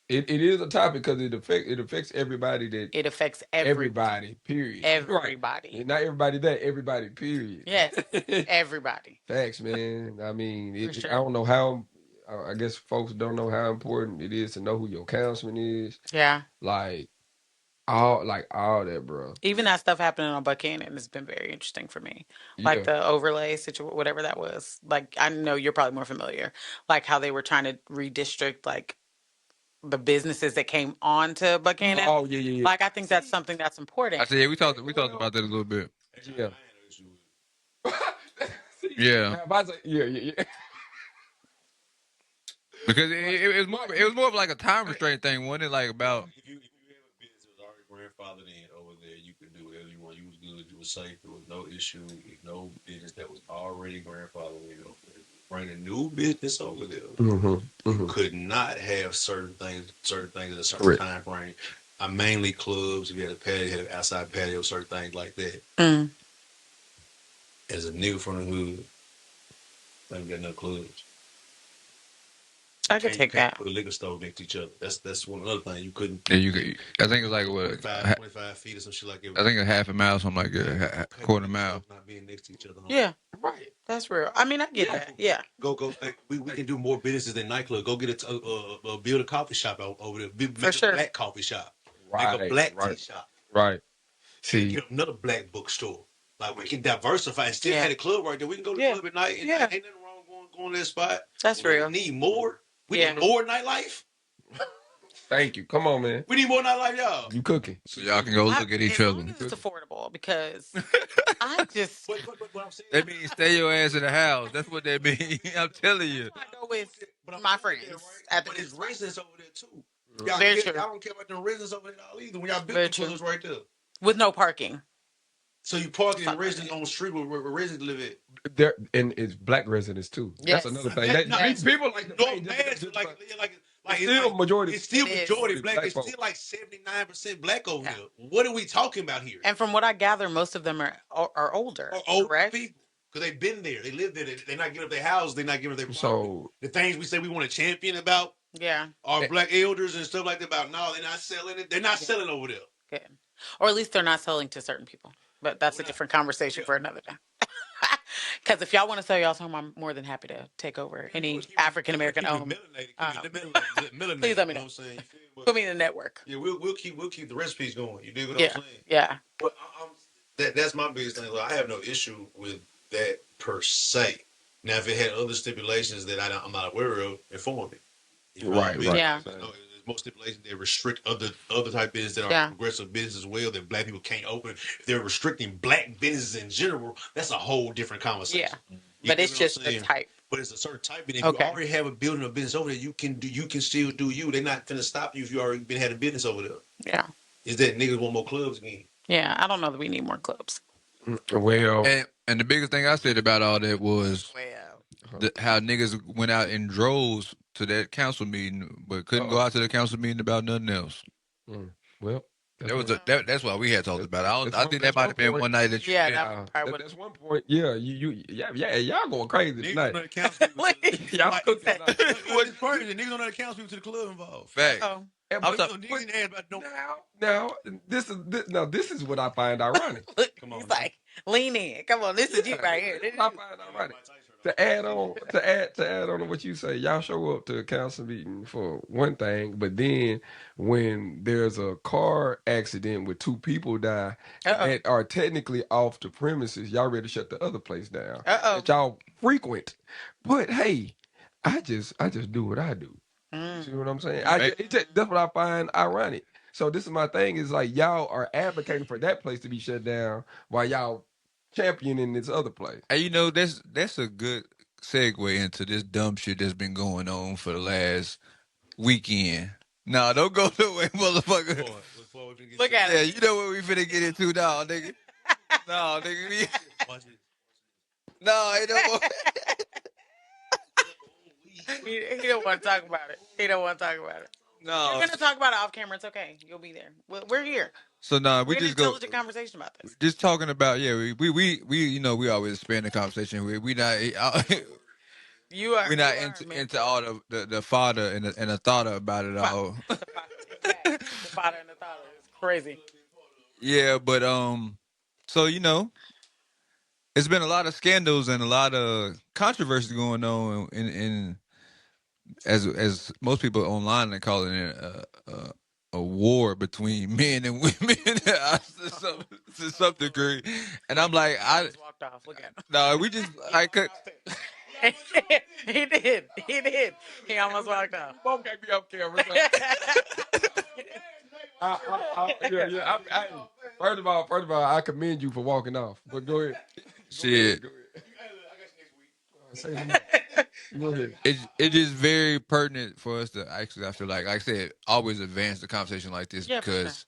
It is a topic because it affects everybody. It affects everybody. Period. Everybody. Right. Not everybody that. Everybody. Period. Yes. Everybody. Facts, man. I mean, sure. I don't know how. I guess folks don't know how important it is to know who your councilman is. Yeah. Like all that, bro. Even that stuff happening on Buchanan has been very interesting for me. Like the overlay situation, whatever that was. Like, I know you're probably more familiar. Like how they were trying to redistrict like the businesses that came on to Buchanan. Oh yeah. Like, I think that's something that's important. I said, yeah, we talked about that a little bit. Yeah. Yeah. Yeah. Because it was more of like a time restraint thing, wasn't it? Like about. If you have a business that was already grandfathered in over there, you can do whatever you want. You was good, you was safe, there was no issue, no business that was already grandfathered in over there. Bring a new business over there. You could not have certain things at a certain time frame. Mainly clubs. If you had a patio, you had an outside patio, certain things like that. As a nigga from the hood, I ain't got no clubs. I could take that. Put a liquor store next to each other. That's one other thing you couldn't. Yeah, you could. I think it was like what 25 feet or some shit like that. I think a half a mile, something like that, quarter mile. Not being next to each other. Yeah, right. That's real. I mean, I get that. Yeah. Go. We can do more businesses than nightclub. Go get build a coffee shop over there. Make a black coffee shop. Right. Make a black tea shop. Right. See, get another black bookstore. Like we can diversify and still have a club right there. We can go to the club at night and ain't nothing wrong going to that spot. That's real. We need more. We need more nightlife. Thank you. Come on, man. We need more nightlife, y'all. You cooking. So y'all can go look at each other. As long as it's affordable, because I just... What I'm saying, that means stay your ass in the house. That's what that means. I'm telling you. I go with my friends. But it's residents over there, too. Y'all don't care about the residents over there all either when y'all build the clubs right there. With no parking. So you park in residents on the street where residents live at. There, and it's black residents too. Yes. That's another thing. People like still majority. It's still majority black. It's still like 79% black over there. What are we talking about here? And from what I gather, most of them are older. Old people. Because they've been there. They live there. They're not giving up their house. They're not giving up their property. So the things we say we want to champion about our black elders and stuff like that about, no, they're not selling it. They're not selling over there. Good. Or at least they're not selling to certain people. But that's a different conversation for another day. Because if y'all want to sell y'all's home, I'm more than happy to take over any African American home. Please let me know. Put me in the network. Yeah, we'll keep the recipes going. You dig what I'm saying? Yeah. But that's my biggest thing. I have no issue with that per se. Now, if it had other stipulations that I'm not aware of, inform me. Right. Yeah. There's most stipulations that restrict other type business that are progressive business as well that black people can't open. If they're restricting black businesses in general, that's a whole different conversation. Yeah. But it's just a type. But it's a certain type. And if you already have a building or business over there, you can still do you. They're not finna stop you if you already had a business over there. Yeah. Is that niggas want more clubs again? Yeah, I don't know that we need more clubs. Well, and the biggest thing I said about all that was how niggas went out in droves to that council meeting, but couldn't go out to the council meeting about nothing else. Well, That's why we had talked about it. I think that might have been one night that you. That's one point. Yeah, y'all going crazy tonight. Y'all cooking tonight. What's crazy? Niggas don't know how to counsel people to the club involved. Fact. I'm talking niggas ass about Now this is what I find ironic. Come on, he's like, lean in. Come on, this is you right here. This I find ironic. To add on to what you say, y'all show up to a council meeting for one thing, but then when there's a car accident where 2 people die that are technically off the premises, y'all ready to shut the other place down that y'all frequent. But hey, I just do what I do. See what I'm saying? That's what I find ironic. So this is my thing, is like y'all are advocating for that place to be shut down while y'all championing this other place. And that's a good segue into this dumb shit that's been going on for the last weekend. Nah, don't go nowhere, motherfucker. Look at it. Yeah, you know what we finna get into now, nigga. No, nigga. No, ain't no more. He don't want to talk about it. He don't want to talk about it. No, you're gonna talk about it off camera. It's okay. You'll be there. We're here. So we just go intelligent conversation about this. Just talking about we always expand the conversation. We not we're not into all the fodder and the Thotter about it all. The fodder and the Thotter is crazy. Yeah, but so it's been a lot of scandals and a lot of controversy going on in as most people online are calling it a war between men and women to some degree, and I'm like, I walked off. Look at him. No, we just He did. He almost walked off. Both can't be off camera. First of all, I commend you for walking off. But go ahead. Shit. Go ahead. It is very pertinent for us to actually, I feel like I said, always advance the conversation like this, because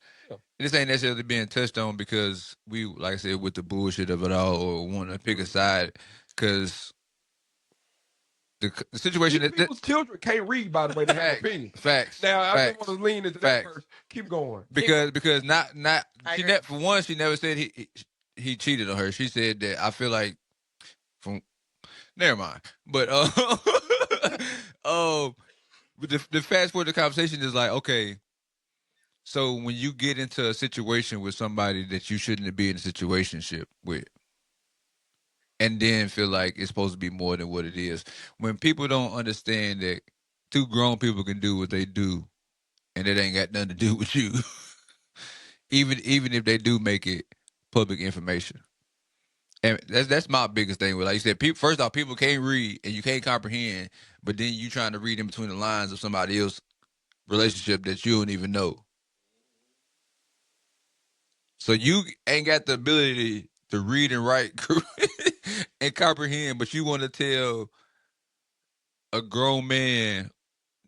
this ain't necessarily being touched on because we, like I said, with the bullshit of it all, or want to pick a side, because the situation that people's children can't read, by the way, they have opinions. Facts. Now I just want to lean into that first. Keep going. Because not for one, she never said he cheated on her. She said that I feel like never mind. But the fast forward the conversation is like, okay, so when you get into a situation with somebody that you shouldn't be in a situationship with, and then feel like it's supposed to be more than what it is, when people don't understand that 2 grown people can do what they do, and it ain't got nothing to do with you, even if they do make it public information. And that's my biggest thing. Like you said, first off, people can't read and you can't comprehend, but then you trying to read in between the lines of somebody else's relationship that you don't even know. So you ain't got the ability to read and write and comprehend, but you want to tell a grown man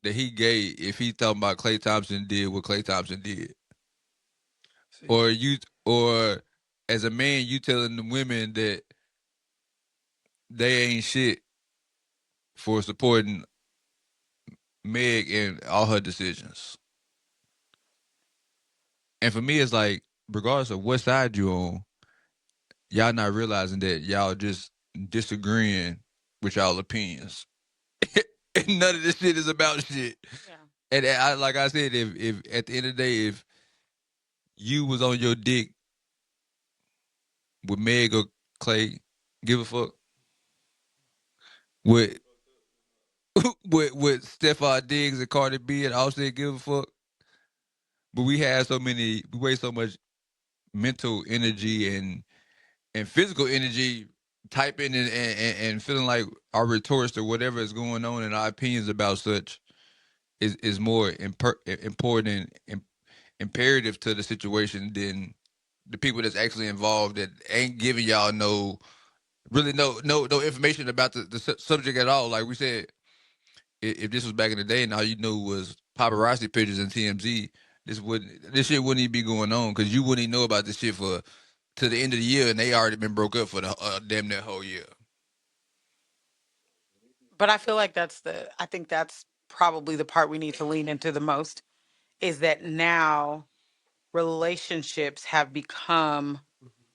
that he gay if he talking about Klay Thompson did what Klay Thompson did. Or as a man, you telling the women that they ain't shit for supporting Meg and all her decisions. And for me, it's like, regardless of what side you on, y'all not realizing that y'all just disagreeing with y'all opinions. And none of this shit is about shit. Yeah. And like I said, if at the end of the day, if you was on your dick with Meg or Klay, give a fuck. With Stephon Diggs and Cardi B and Offset, give a fuck. But we waste so much mental energy and physical energy typing and feeling like our retorts or whatever is going on and our opinions about such is more important and imperative to the situation than the people that's actually involved that ain't giving y'all no information about the subject at all. Like we said, if this was back in the day and all you knew was paparazzi pictures and TMZ, this shit wouldn't even be going on, because you wouldn't even know about this shit to the end of the year, and they already been broke up for the damn near whole year. But I feel like I think that's probably the part we need to lean into the most, is that now relationships have become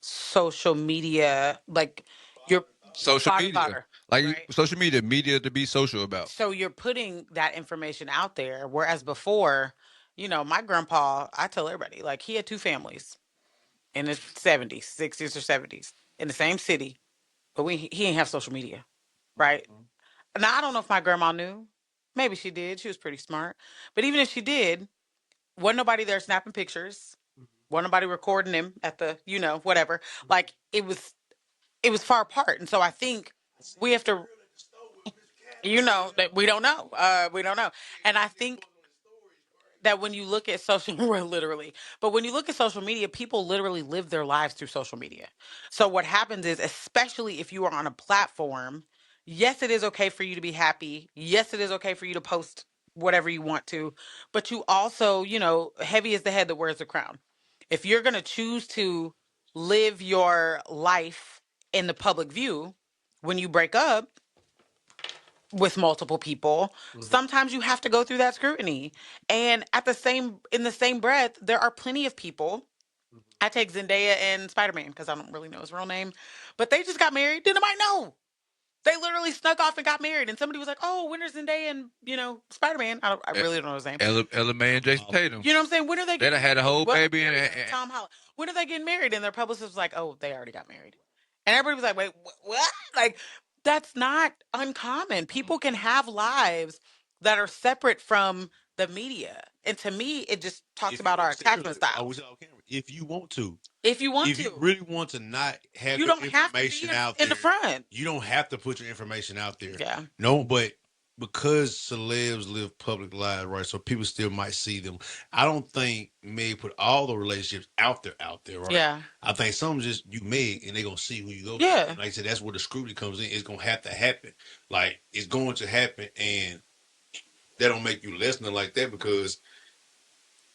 social media, like your Social media, fodder, like right? social media to be social about. So you're putting that information out there, whereas before, my grandpa, I tell everybody, like he had two families in the 70s, 60s or 70s in the same city, but he ain't have social media, right? Now I don't know if my grandma knew. Maybe she did. She was pretty smart. But even if she did, wasn't nobody there snapping pictures. Wasn't nobody recording him at the, whatever. Like it was far apart. And so I think we have to, that we don't know. We don't know. And I think that when you look at social literally, but when you look at social media, people literally live their lives through social media. So what happens is, especially if you are on a platform, yes, it is okay for you to be happy. Yes, it is okay for you to post whatever you want to, but you also, heavy is the head that wears the crown. If you're going to choose to live your life in the public view, when you break up with multiple people, sometimes you have to go through that scrutiny. And in the same breath, there are plenty of people. I take Zendaya and Spider-Man because I don't really know his real name, but they just got married. Didn't nobody know? They literally snuck off and got married, and somebody was like, "Oh, when are Zendaya and Spider-Man?" I really don't know his name. Ella May and Jason Tatum. You know what I'm saying? When are they? They done had a whole baby and Tom Holland. When are they getting married? And their publicist was like, "Oh, they already got married," and everybody was like, "Wait, what?" Like, that's not uncommon. People can have lives that are separate from the media, and to me, it just talks about our attachment style. If you want to. If you really want to not have you your don't have to information be out in there, the front. you don't have to put your information out there. Yeah. No, but because celebs live public lives, right? So people still might see them. I don't think Meg put all the relationships out there, right? Yeah. I think some just you Meg and they're gonna see who you go. Yeah. And like I said, that's where the scrutiny comes in. It's gonna have to happen. Like it's going to happen, and that don't make you less than like that because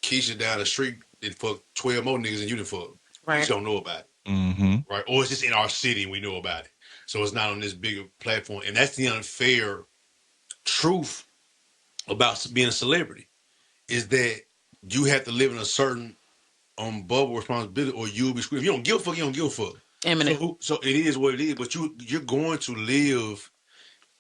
Keisha down the street did fuck 12 more niggas than you did fuck. Right. We just don't know about it. Mm-hmm. Right? Or it's just in our city and we know about it. So it's not on this bigger platform. And that's the unfair truth about being a celebrity is that you have to live in a certain bubble responsibility or you'll be screwed. If you don't give a fuck, you don't give a fuck. So it is what it is. But you're going to live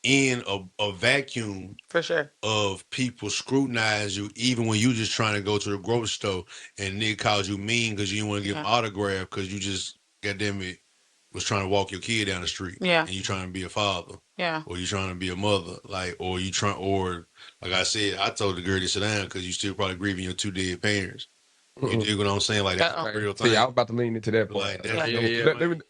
in a vacuum for sure of people scrutinize you even when you just trying to go to the grocery store and nigga calls you mean because you didn't want to give him autograph because you just goddamn it was trying to walk your kid down the street and you trying to be a father or you trying to be a mother or like I said I told the girl to sit down because you still probably grieving your two dead parents. You dig what I'm saying? Like that's a real thing. See, I was about to lean into that part. Like,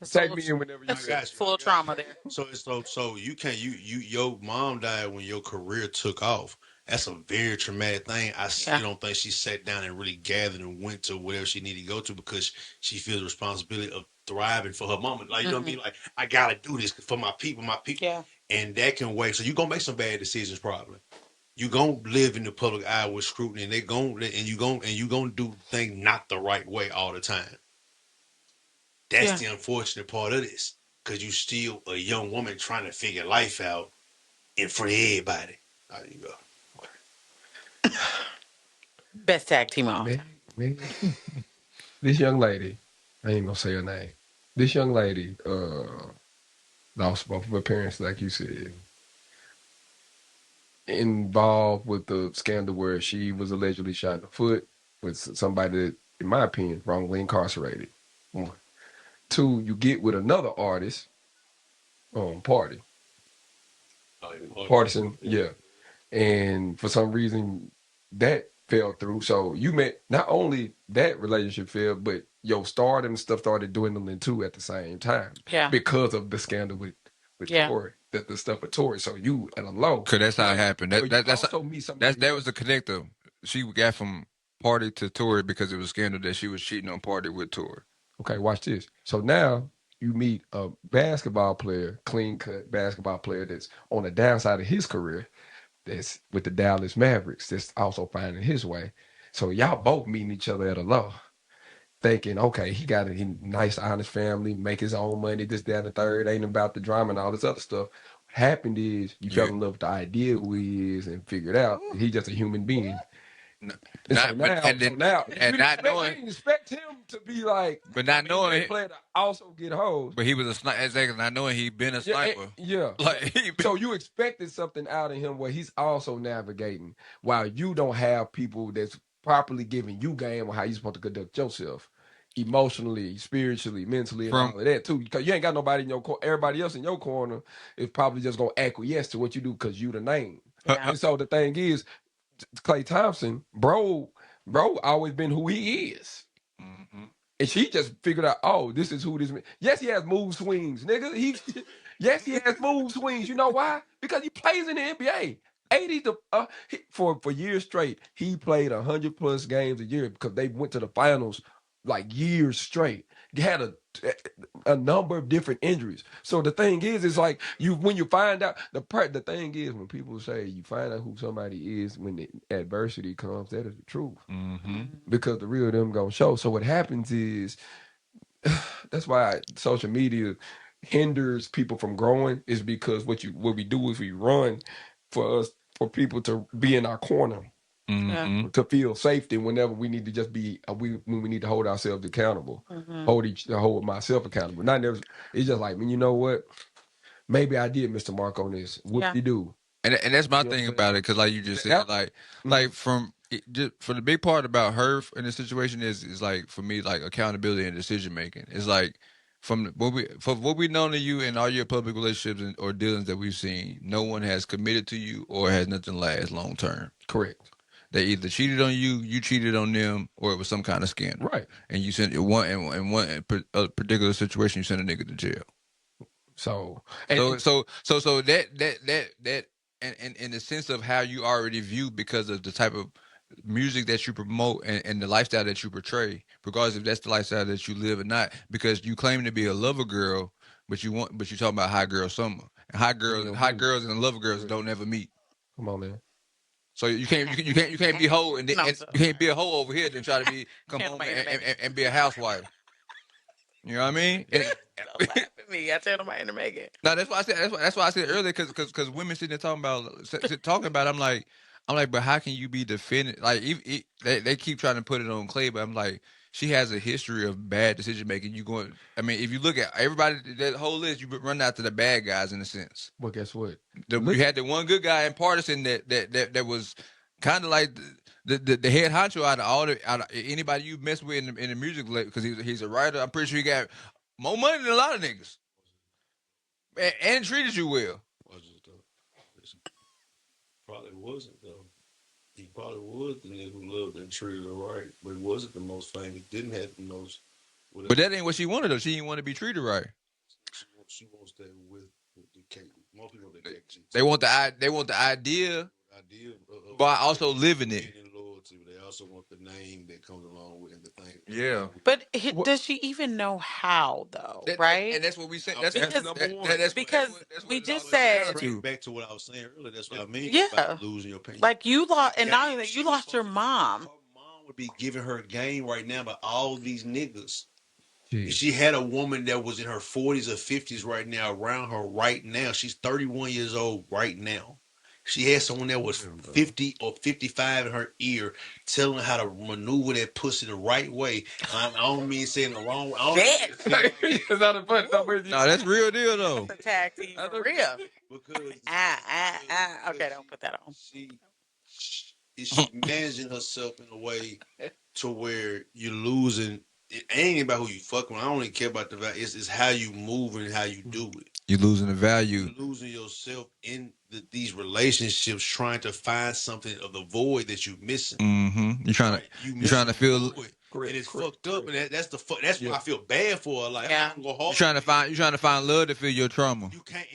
take me in whenever you got full trauma there. So you can't your mom died when your career took off. That's a very traumatic thing. I still don't think she sat down and really gathered and went to whatever she needed to go to because she feels the responsibility of thriving for her mama. Like you know what I mean? Like I gotta do this for my people. Yeah. And that can wait. So you're gonna make some bad decisions probably. You gonna live in the public eye with scrutiny, and you gonna do things not the right way all the time. That's the unfortunate part of this, because you still a young woman trying to figure life out in front of everybody. There you go. Best tag team on. This young lady, I ain't gonna say her name. This young lady lost both of her parents, like you said. Involved with the scandal where she was allegedly shot in the foot with somebody that, in my opinion, wrongly incarcerated. One. Two, you get with another artist, Partisan, yeah. And for some reason, that fell through. So you met, not only that relationship failed, but your stardom stuff started dwindling too at the same time. Yeah. Because of the scandal with Tory. The stuff with Tory. So you at a low. Cause that's how it happened. That was the connector. She got from Party to Tory because it was a scandal that she was cheating on Party with Tory. Okay, watch this. So now you meet a basketball player, clean-cut basketball player that's on the downside of his career, that's with the Dallas Mavericks, that's also finding his way. So y'all both meeting each other at a low, thinking, okay, he got a nice, honest family, make his own money, this, that, and the third, ain't about the drama and all this other stuff. What happened is you fell in love with the idea of who he is and figured out he's just a human being. Not expect him to be like, but not knowing player to also get hoes. But he was a sniper. Exactly, not knowing he'd been a sniper. So you expected something out of him where he's also navigating while you don't have people that's properly giving you game on how you're supposed to conduct yourself. Emotionally, spiritually, mentally, and all of that too. Because you ain't got nobody in your corner. Everybody else in your corner is probably just gonna acquiesce to what you do because you the name. And so the thing is, Klay Thompson, bro, always been who he is. Mm-hmm. And she just figured out, oh, this is who this man. Yes, he has move swings, nigga. Yes, he has move swings. You know why? Because he plays in the NBA. 80 to for years straight, he played 100+ games a year because they went to the finals like years straight. He had a number of different injuries. So the thing is like when you find out the thing is when people say you find out who somebody is when the adversity comes, that is the truth. Mm-hmm. Because the real them gonna show. So what happens is that's why social media hinders people from growing is because what we do is we run for people to be in our corner. Mm-hmm. To feel safety whenever we need to just be when we need to hold ourselves accountable, hold myself accountable. Not never. It's just like, you know what? Maybe I did miss the mark on this. What you do? And that's my thing about it, because like you just said, like from the big part about her in this situation is like for me like accountability and decision making. It's like from what we've known of you and all your public relationships or dealings that we've seen, no one has committed to you or has nothing last long term. Correct. They either cheated on you, you cheated on them, or it was some kind of scandal. Right. And you sent one particular situation, you sent a nigga to jail. So that and in the sense of how you already view because of the type of music that you promote and the lifestyle that you portray, regardless if that's the lifestyle that you live or not, because you claim to be a lover girl, but you talking about hot girl summer. And hot girls and lover girls don't ever meet. Come on, man. So you can't be a hoe and you can't be a hoe over here and try to come home and be a housewife. You know what I mean? Don't laugh at me. I tell nobody to make it. No, that's why I said. That's why I said earlier, because women sitting there talking about. I'm like, but how can you be defending? Like, they keep trying to put it on Clay, but I'm like, she has a history of bad decision making. If you look at everybody, that whole list, you run out to the bad guys in a sense. Well, guess what? You had the one good guy in Partisan that was kind of like the head honcho out of anybody you mess with in the music, because he's a writer. I'm pretty sure he got more money than a lot of niggas, and treated you well. Probably wasn't though. He probably was the nigga who loved and treated her right, but he wasn't the most famous. Didn't have the most. But that ain't what she wanted though. She didn't want to be treated right. She wants that with the cake. Most people they want the idea, but also living it. They also want the name that comes along with the thing. Yeah. But does she even know how, though, right? And that's what we said. That's number one. That's because we just said. Back to what I was saying earlier. That's what I mean. Yeah. Losing your opinion. Like you lost, and not only that, you lost your mom. Her mom would be giving her a game right now by all these niggas. If she had a woman that was in her 40s or 50s right now around her right now, she's 31 years old right now. She had someone that was 50 or 55 in her ear telling her how to maneuver that pussy the right way. I don't mean saying the wrong way. No, that's real deal, though. That's a tag team for real. Because okay, don't put that on. She's managing herself in a way to where you're losing. It ain't about who you fucking with. I don't even care about the value. It's how you move and how you do it. You're losing the value. You're losing yourself in these relationships, trying to find something of the void that you're missing. Mm-hmm. You're trying to feel. And it's fucked up, and that's why I feel bad for her. Like, I don't go hard. You're trying to find love to fill your trauma. You can't.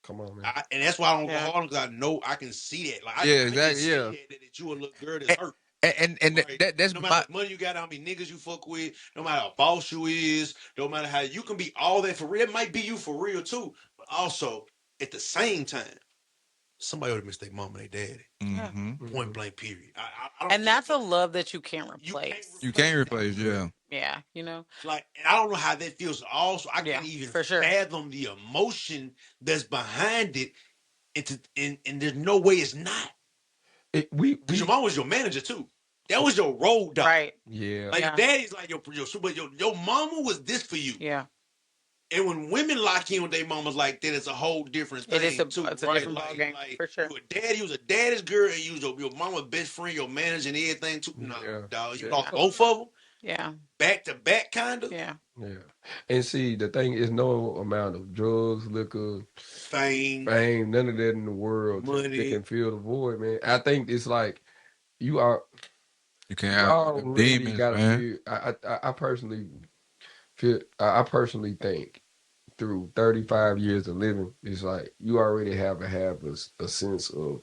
Come on, man. And that's why I don't go hard, because I know I can see that. Like, exactly. I can see that you a little girl that's hurt. And right? That's no matter how much money you got, how many niggas you fuck with, no matter how boss you is, no matter how you can be all that for real. It might be you for real too, but also at the same time, somebody ought to miss their mom and their daddy. Mm-hmm. Point blank. Period. I don't and that's a love that you can't replace. You can't replace. Yeah. Yeah. You know. Like, and I don't know how that feels. Also, I can't even fathom the emotion that's behind it. And there's no way it's not. Because your mom was your manager too. That was your road dog. Right. Yeah. Like your daddy's like your mama was this for you. Yeah. And when women lock in with their mamas like that, it's a whole different thing. It's a right? different ballgame, for sure. You was a daddy's girl, and you was your mama's best friend, your manager, and everything too. No, dog, you lost both of them. Yeah. Back to back, kind of. Yeah. Yeah. And see, the thing is, no amount of drugs, liquor, fame, none of that in the world money can fill the void, man. I think it's like you can't already demons, gotta man. feel. I personally feel. I personally think through 35 years of living, it's like you already have a sense of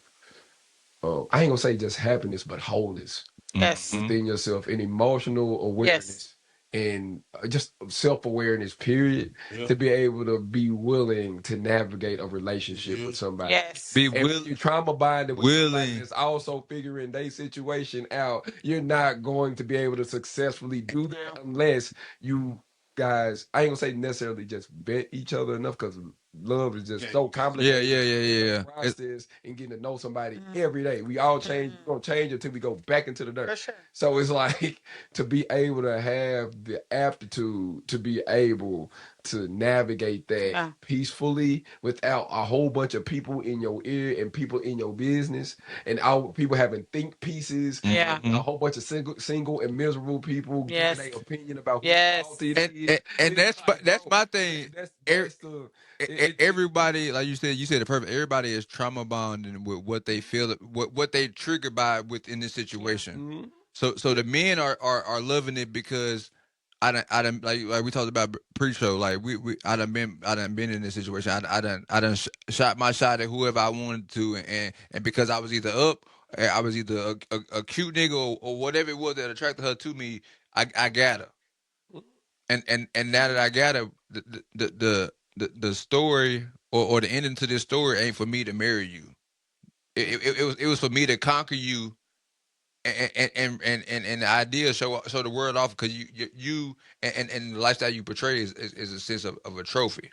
I ain't gonna say just happiness, but wholeness. Yes. Within yourself, and emotional awareness, and just self-awareness, period, to be able to be willing to navigate a relationship with somebody. Yes. Be And willing. you're trauma bonded with somebody that's also figuring their situation out. You're not going to be able to successfully do that unless you guys, I ain't gonna say necessarily just bet each other enough, because love is just so complicated. Yeah. Process and getting to know somebody every day. We all change. We're gonna change until we go back into the dirt. For sure. So it's like to be able to have the aptitude to be able to navigate that peacefully without a whole bunch of people in your ear and people in your business, and people having think pieces. Yeah. A whole bunch of single and miserable people giving their opinion about and that's my thing. Everybody, like you said it perfect. Everybody is trauma bonding with what they feel, what they triggered by within this situation. So the men are loving it because I done like we talked about pre-show. Like I done been in this situation. I done shot my shot at whoever I wanted to, and because I was either up, I was either a cute nigga or whatever it was that attracted her to me. I got her. And now that I got her, the story or the ending to this story ain't for me to marry you. It was for me to conquer you, and the idea show the world off, because you and the lifestyle you portray is a sense of a trophy.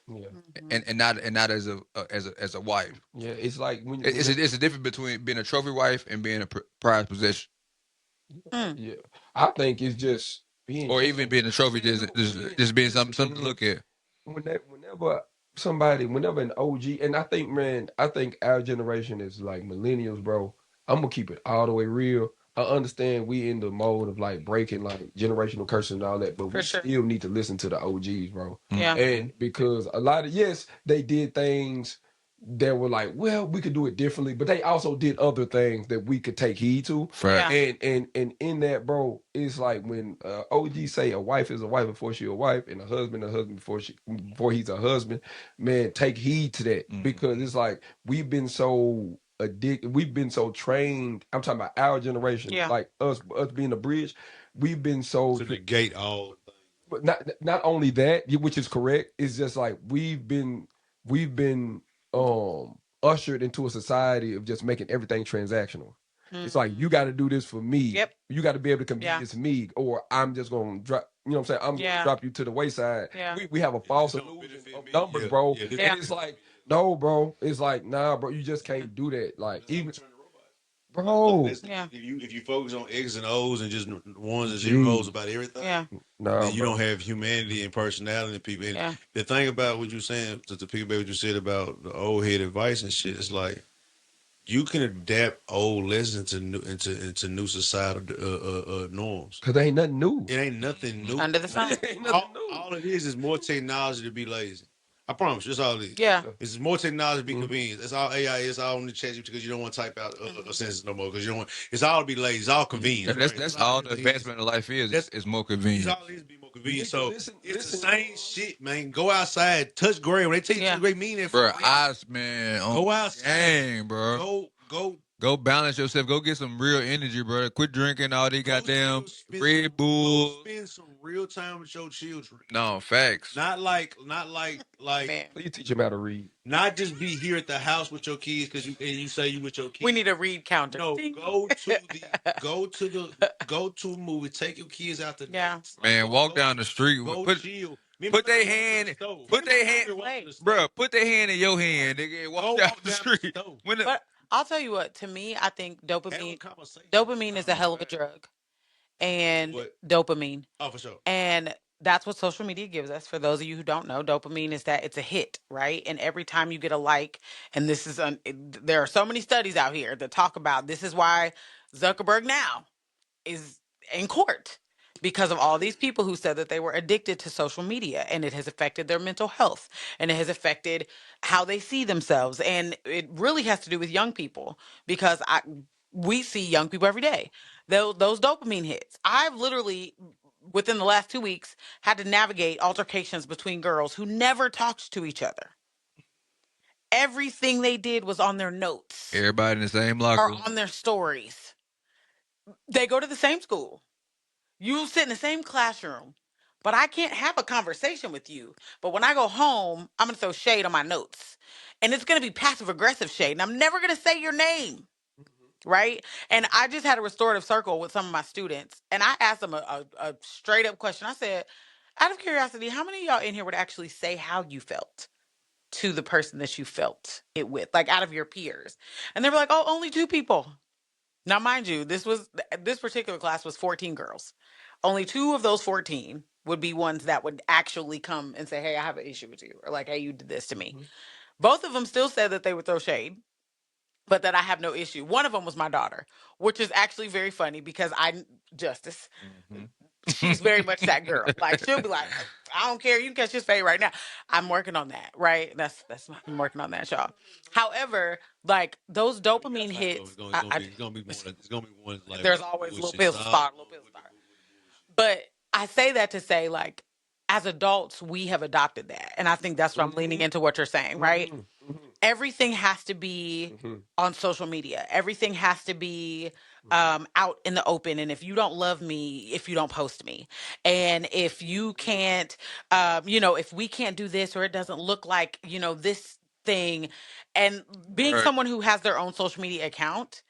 Yeah. And not as a wife. Yeah, it's like it's a difference between being a trophy wife and being a prized possession. Yeah, I think it's just being, or even being a trophy, just being something to look at. Whenever an OG, and I think our generation is like millennials, bro. I'm gonna keep it all the way real. I understand we in the mode of like breaking like generational curses and all that, but we still need to listen to the OGs, bro. Yeah. And because a lot of, they did things that were like, well, we could do it differently, but they also did other things that we could take heed to. Right. And in that, bro, it's like when OG say a wife is a wife before she a wife, and a husband before he's a husband. Man, take heed to that, because it's like we've been so addicted, we've been so trained. I'm talking about our generation, like us being a bridge. We've been so to negate all. But not only that, which is correct. It's just like we've been ushered into a society of just making everything transactional. It's like, you got to do this for me. Yep. You got to be able to convince me, or I'm just going to drop, you know what I'm saying? I'm going to drop you to the wayside. Yeah. We have a false illusion of numbers, bro. And it's like, no, bro. It's like, nah, bro, you just can't do that. Like, even, bro. If you focus on X's and O's and just ones and zeros about everything, then you don't have humanity and personality in people. And the thing about what you're saying, to piggyback what you said about the old head advice and shit, it's like you can adapt old lessons into new societal norms. Because ain't nothing new. It ain't nothing new under the sun. All it is more technology to be lazy. I promise you, that's all it is. Yeah. It's more technology to be convenient. That's all AI is. All on the chat because you don't want to type out a sentence no more, because you don't want. It's all to be lazy. It's all convenient. That's all the advancement of life is. It's more convenient. It's all it is to be more convenient. So it's the same shit, man. Go outside, touch grade. When they take touch grade, mean it. Bro, man. Go outside. Dang, bro. Go balance yourself. Go get some real energy, bro. Quit drinking all these goddamn Red Bulls. Go spend some real time with your children. No, facts. Not like. Man. You teach them how to read. Not just be here at the house with your kids because you say you with your kids. We need a read counter. No, go to a movie. Take your kids out to dance. Man, walk down the street. Chill. Put their hand, bro. Put their hand in your hand, nigga. And walk down the street. I'll tell you what. To me, I think dopamine is a hell of a drug, and dopamine. Oh, for sure. And that's what social media gives us. For those of you who don't know, dopamine is that it's a hit, right? And every time you get a like, and this is there are so many studies out here that talk about this is why Zuckerberg now is in court because of all these people who said that they were addicted to social media and it has affected their mental health and it has affected how they see themselves, and it really has to do with young people because we see young people every day. Those dopamine hits. I've literally within the last 2 weeks had to navigate altercations between girls who never talked to each other. Everything they did was on their notes. Everybody in the same locker or room. on their stories. They go to the same school. You sit in the same classroom, but I can't have a conversation with you. But when I go home, I'm going to throw shade on my notes. And it's going to be passive aggressive shade. And I'm never going to say your name. Right? And I just had a restorative circle with some of my students. And I asked them a straight up question. I said, out of curiosity, how many of y'all in here would actually say how you felt to the person that you felt it with, like out of your peers? And they were like, oh, only 2 people. Now, mind you, this particular class was 14 girls. Only 2 of those 14 would be ones that would actually come and say, hey, I have an issue with you. Or like, hey, you did this to me. Mm-hmm. Both of them still said that they would throw shade, but that I have no issue. One of them was my daughter, which is actually very funny because Justice, she's very much that girl. Like, she'll be like, I don't care. You can catch his fade right now. I'm working on that, right? I'm working on that, y'all. However, like those dopamine hits, it's gonna be one. Like, there's always little pills to start. But I say that to say, like, as adults, we have adopted that, and I think that's why I'm leaning into what you're saying, right? Everything has to be on social media. Everything has to be out in the open. And if you don't love me, if you don't post me, and if you can't, if we can't do this or it doesn't look like, this thing, and being someone who has their own social media account,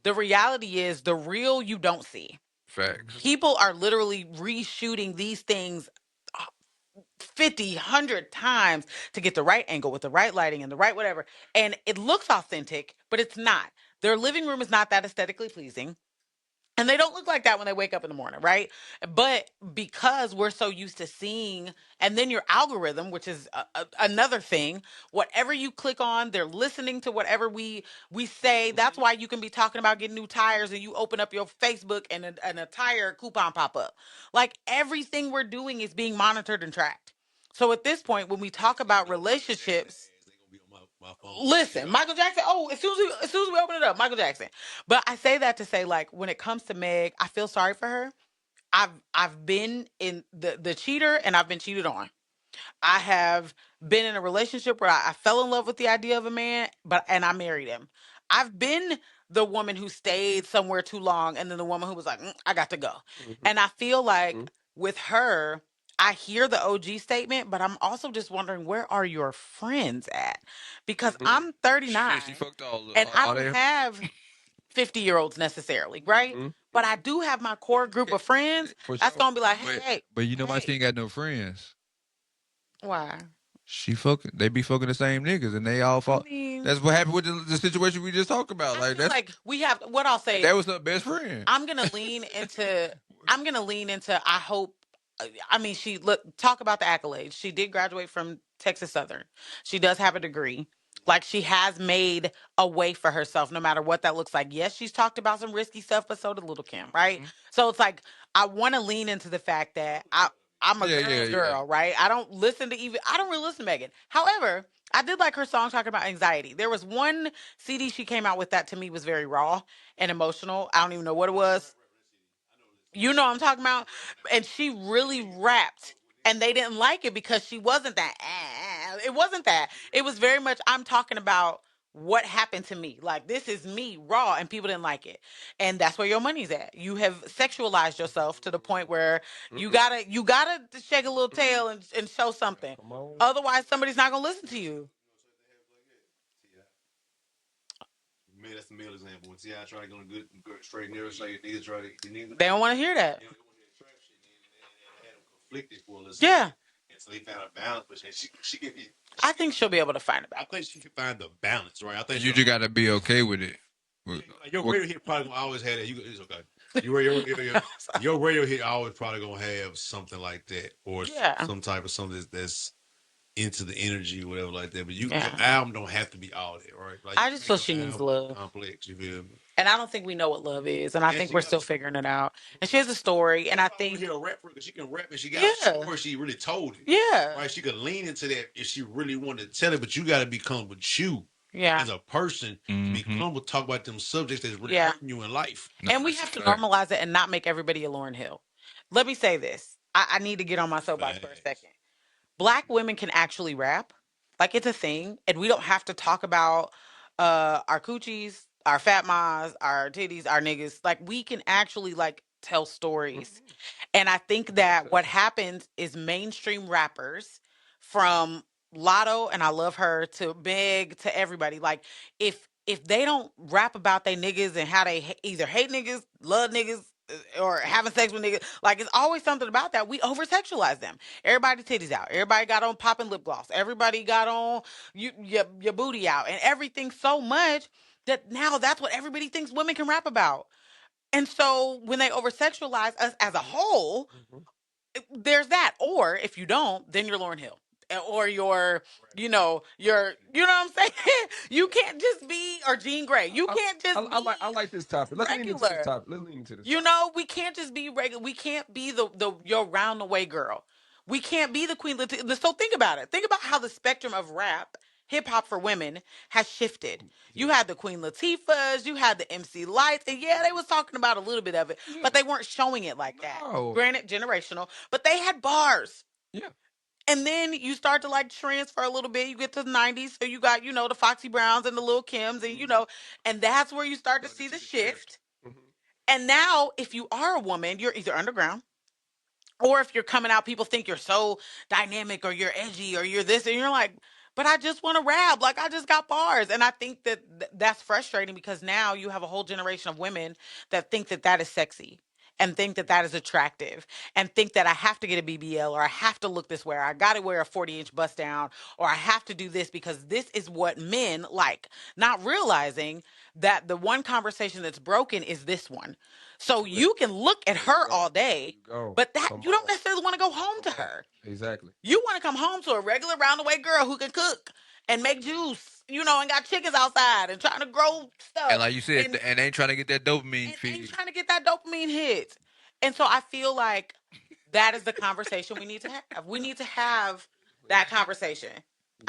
the reality is the real you don't see. Facts. People are literally reshooting these things 50, 100 times to get the right angle with the right lighting and the right whatever. And it looks authentic, but it's not. Their living room is not that aesthetically pleasing. And they don't look like that when they wake up in the morning, right? But because we're so used to seeing, and then your algorithm, which is another thing, whatever you click on, they're listening to whatever we say. That's why you can be talking about getting new tires and you open up your Facebook and a tire coupon pop up. Like everything we're doing is being monitored and tracked. So at this point, when we talk about relationships, listen, Michael Jackson. Oh, as soon as we open it up, Michael Jackson. But I say that to say, like, when it comes to Meg, I feel sorry for her. I've been in the cheater, and I've been cheated on. I have been in a relationship where I fell in love with the idea of a man, and I married him. I've been the woman who stayed somewhere too long, and then the woman who was like, I got to go. And I feel like with her, I hear the OG statement, but I'm also just wondering, where are your friends at? Because I'm 39 She fucked all and I don't have 50-year-olds necessarily, right? But I do have my core group of friends that's gonna be like, hey, but you know why she ain't got no friends? Why? They be fucking the same niggas and they all fall. That's what happened with the situation we just talked about. Like that's like we have what I'll say. That was her best friend. I'm gonna lean into. I hope. I mean, talk about the accolades. She did graduate from Texas Southern. She does have a degree. Like she has made a way for herself, no matter what that looks like. Yes, she's talked about some risky stuff, but so did Little Kim, right? So it's like I want to lean into the fact that I'm a girl, right? I don't really listen to Megan. However, I did like her song talking about anxiety. There was one CD she came out with that to me was very raw and emotional. I don't even know what it was. You know what I'm talking about? And she really rapped. And they didn't like it because she wasn't that. It wasn't that. It was very much, I'm talking about what happened to me. Like, this is me, raw, and people didn't like it. And that's where your money's at. You have sexualized yourself to the point where you gotta shake a little tail and show something. Otherwise, somebody's not gonna listen to you. That's the male example. When T.I. try to go good straight near us, like niggas try to. They don't want to hear that. Conflicted for a little yeah. until they found a balance. But she can be. I think she'll be able to find it. I think she can find the balance, right? I think You just got to be okay with it. Your radio hit probably gonna always have that. It's okay. Your radio hit always probably gonna have something like that, or some type of something that's into the energy or whatever like that. But your album don't have to be all that, right? Like, I just feel she needs love. Complex, you feel me? And I don't think we know what love is, and I think we're still figuring it out. And she has a story, and I think she a rapper because she can rap and she got a story. She really told it. Yeah, right. She could lean into that if she really wanted to tell it, but you got to be comfortable with you. As a person, to be comfortable talk about them subjects that's really hurting you in life. And we have to normalize it and not make everybody a Lauryn Hill. Let me say this. I need to get on my soapbox for a second. Black women can actually rap. Like, it's a thing. And we don't have to talk about our coochies, our fat mas, our titties, our niggas. Like, we can actually, like, tell stories. And I think that what happens is mainstream rappers from Lotto, and I love her, to Meg, to everybody. Like, if they don't rap about they niggas and how they either hate niggas, love niggas, or having sex with niggas, like, it's always something about that. We over sexualize them. Everybody titties out. Everybody got on popping lip gloss. Everybody got on your booty out and everything so much that now that's what everybody thinks women can rap about. And so when they over sexualize us as a whole, there's that. Or if you don't, then you're Lauryn Hill. Or you're what I'm saying? You can't just be, or Jean Grey. You can't just I like this topic. Let's lean into this topic. We can't just be regular. We can't be your round the way girl. We can't be the Queen Latifah. So think about it. Think about how the spectrum of rap, hip hop for women, has shifted. You had the Queen Latifahs, you had the MC Lights, and they was talking about a little bit of it, but they weren't showing it like that. Granted, generational, but they had bars. Yeah. And then you start to like transfer a little bit. You get to the 90s. So you got, the Foxy Browns and the Lil' Kims and, and that's where you start to see the shift. And now if you are a woman, you're either underground, or if you're coming out, people think you're so dynamic or you're edgy or you're this, and you're like, but I just want to rap. Like, I just got bars. And I think that that's frustrating because now you have a whole generation of women that think that that is sexy and think that that is attractive and think that I have to get a BBL or I have to look this way or I got to wear a 40-inch bust down or I have to do this because this is what men like, not realizing that the one conversation that's broken is this one. So you can look at her all day, but you don't necessarily want to go home to her. Exactly. You want to come home to a regular round-the-way girl who can cook and make juice, and got chickens outside and trying to grow stuff. And like you said, and ain't trying to get that dopamine feed. Ain't trying to get that dopamine hit. And so I feel like that is the conversation we need to have. We need to have that conversation.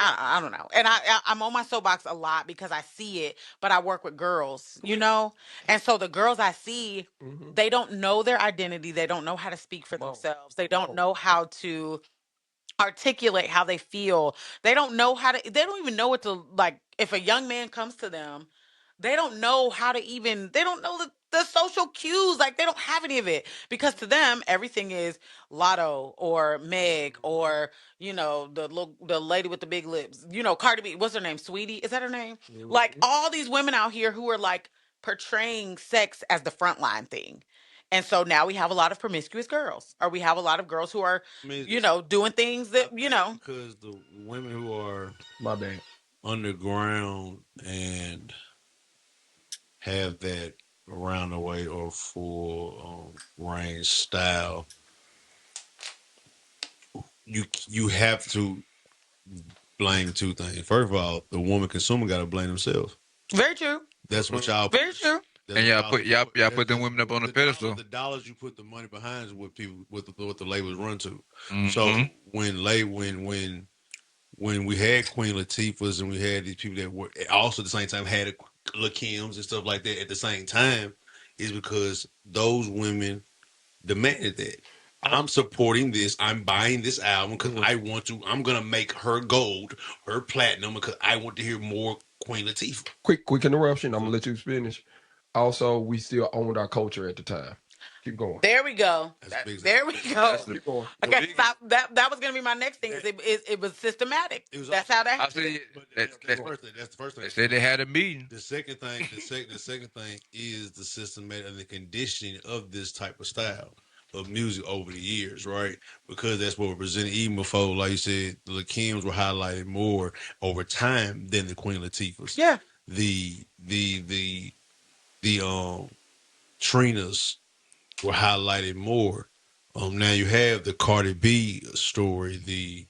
I don't know. And I'm on my soapbox a lot because I see it, but I work with girls, And so the girls I see, they don't know their identity. They don't know how to speak for themselves. They don't know how to articulate how they feel. They don't even know what to, like, if a young man comes to them, they don't know how to even, they don't know the social cues. Like, they don't have any of it because to them, everything is Lotto or Meg or, the lady with the big lips, Cardi B, what's her name? Sweetie. Is that her name? Like, all these women out here who are like portraying sex as the frontline thing. And so now we have a lot of promiscuous girls, or we have a lot of girls who are, doing things that, Because the women who are underground and have that around the way or full range style, you have to blame two things. First of all, the woman consumer got to blame themselves. Very true. That's what y'all. Very true. And y'all put them women up on the pedestal. The dollars you put the money behind is what people, what the labels run to. So when we had Queen Latifahs and we had these people that were also at the same time had Lil' Kims and stuff like that at the same time, is because those women demanded that. I'm supporting this. I'm buying this album because I want to. I'm gonna make her gold, her platinum, because I want to hear more Queen Latifah. Quick interruption. I'm gonna let you finish. Also, we still owned our culture at the time. Keep going. There we go. There we go. Keep going. Okay, stop. That was going to be my next thing. It was systematic. That's how that happened. That's the first thing. They said they had a meeting. The second thing is the systematic and the conditioning of this type of style. of music over the years, right? Because that's what we're presenting. Even before, like you said, the Kims were highlighted more over time than the Queen Latifahs. Yeah. The Trinas were highlighted more. Now you have the Cardi B story, the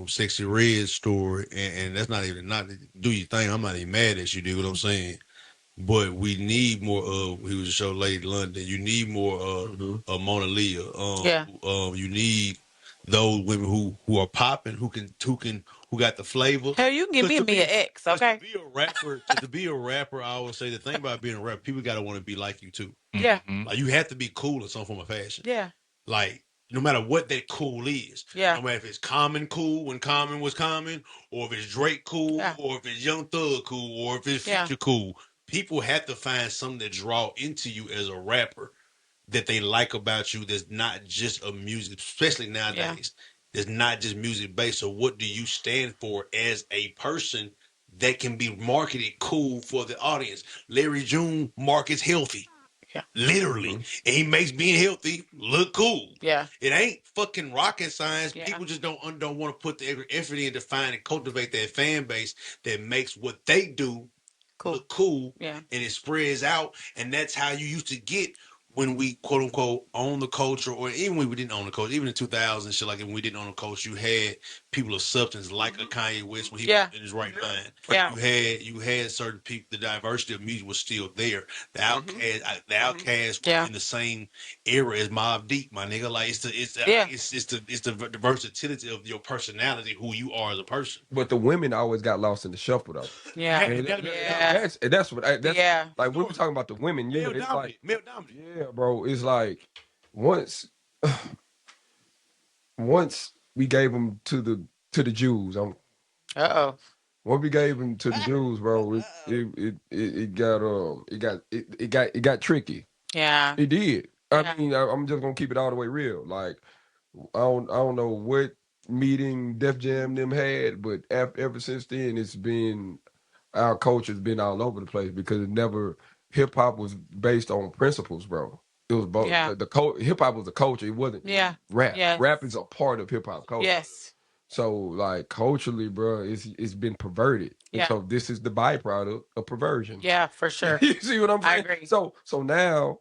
Sexy Red story, and that's not even not do your thing. I'm not even mad at you. Do what I'm saying. But we need more of. He was a show Lady London. You need more of Mona Leah. Yeah. You need those women who are popping, who got the flavor. Hell, you can give me a Mia X, okay? To be a rapper, I would say the thing about being a rapper, people gotta want to be like you too. Yeah. Like you have to be cool in some form of fashion. Yeah. Like no matter what that cool is. Yeah. No matter if it's Common cool when Common was Common, or if it's Drake cool, Yeah. or if it's Young Thug cool, or if it's Future cool. People have to find something to draw into you as a rapper that they like about you that's not just a music, especially nowadays. That's not just music based. So what do you stand for as a person that can be marketed cool for the audience? Larry June markets healthy. Yeah. Literally. And he makes being healthy look cool. Yeah. It ain't fucking rocket science. Yeah. People just don't want to put the effort in to find and cultivate that fan base that makes what they do look cool. Yeah. And it spreads out. And that's how you used to get when we quote unquote own the culture, or even when we didn't own the culture, even in 2000 shit, like when we didn't own the culture, you had people of substance like a Kanye West when he was in his right mind. Yeah. You had certain people. The diversity of music was still there. The Outkast in the same era as Mobb Deep, my nigga. Like it's the versatility of your personality, who you are as a person. But the women always got lost in the shuffle though. Yeah. That's like when we're talking about the women, male it's dominant, like male dominant. Yeah, bro. It's like once we gave them to the Jews. Uh-oh. Once we gave them to the Jews, bro, it got tricky. Yeah. It did. I mean, I'm just gonna keep it all the way real. Like I don't know what meeting Def Jam them had, but ever since then, it's been our culture's been all over the place because it never hip hop was based on principles, bro. It was both. Yeah. The hip hop was a culture. It wasn't rap. Yes. Rap is a part of hip hop culture. Yes. So like culturally, bro, it's been perverted. And Yeah. so this is the byproduct of perversion. Yeah, for sure. You see what I'm saying? I agree. So now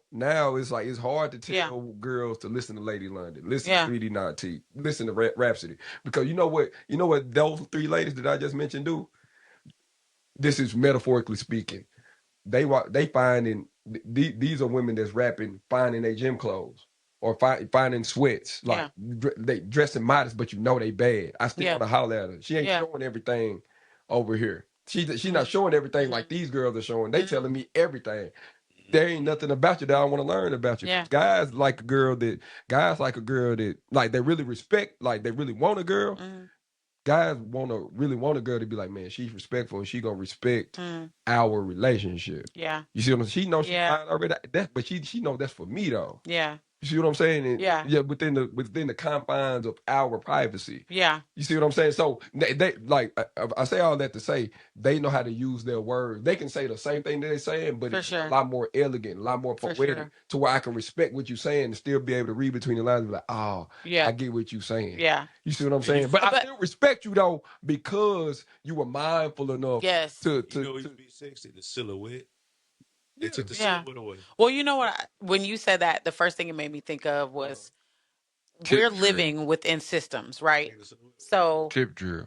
it's like it's hard to tell girls to listen to Lady London, listen to 3D Not T, listen to Rhapsody. Because you know what those three ladies that I just mentioned do? This is metaphorically speaking. They finding these are women that's rapping, finding their gym clothes or finding sweats. Like they dressing modest, but you know they bad. I still want to holler at her. She ain't showing everything over here. She's not showing everything like these girls are showing. They telling me everything. There ain't nothing about you that I want to learn about you. Yeah. Guys like a girl that like they really respect, like they really want a girl. Guys really want a girl to be like, man, she's respectful and she gonna respect our relationship. Yeah. You see what I'm saying? She knows she's fine already. But she know that's for me though. Yeah. You see what I'm saying? And, Yeah. within the confines of our privacy. Yeah. You see what I'm saying? So they like I say all that to say they know how to use their words. They can say the same thing that they're saying, but it's a lot more elegant, a lot more poetic, to where I can respect what you're saying and still be able to read between the lines and be like, oh, I get what you're saying. Yeah. You see what I'm saying? But I still respect you though because you were mindful enough to be sexy, the silhouette. They took the silhouette away. Well, you know what? When you said that, the first thing it made me think of was we're living within systems, right? So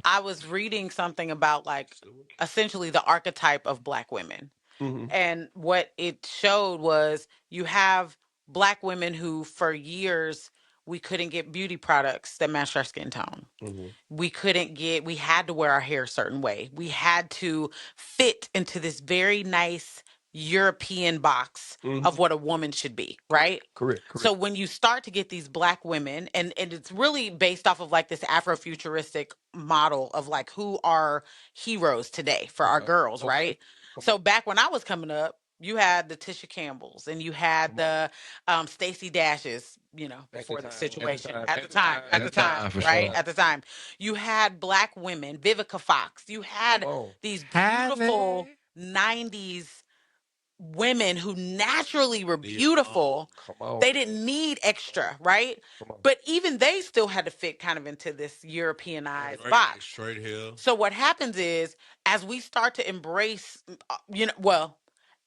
I was reading something about like essentially the archetype of Black women. And what it showed was you have Black women who for years we couldn't get beauty products that matched our skin tone. We had to wear our hair a certain way. We had to fit into this very nice European box of what a woman should be, right? Correct. So when you start to get these Black women, and it's really based off of like this Afrofuturistic model of like who are heroes today for our girls, right? So back when I was coming up, you had the Tisha Campbells and you had the Stacey Dashes, before the situation. At the time, right? At the time. You had Black women, Vivica Fox. You had these beautiful 90s women who naturally were beautiful. They didn't need extra, right? But even they still had to fit kind of into this Europeanized box. Straight hair. So what happens is, as we start to embrace,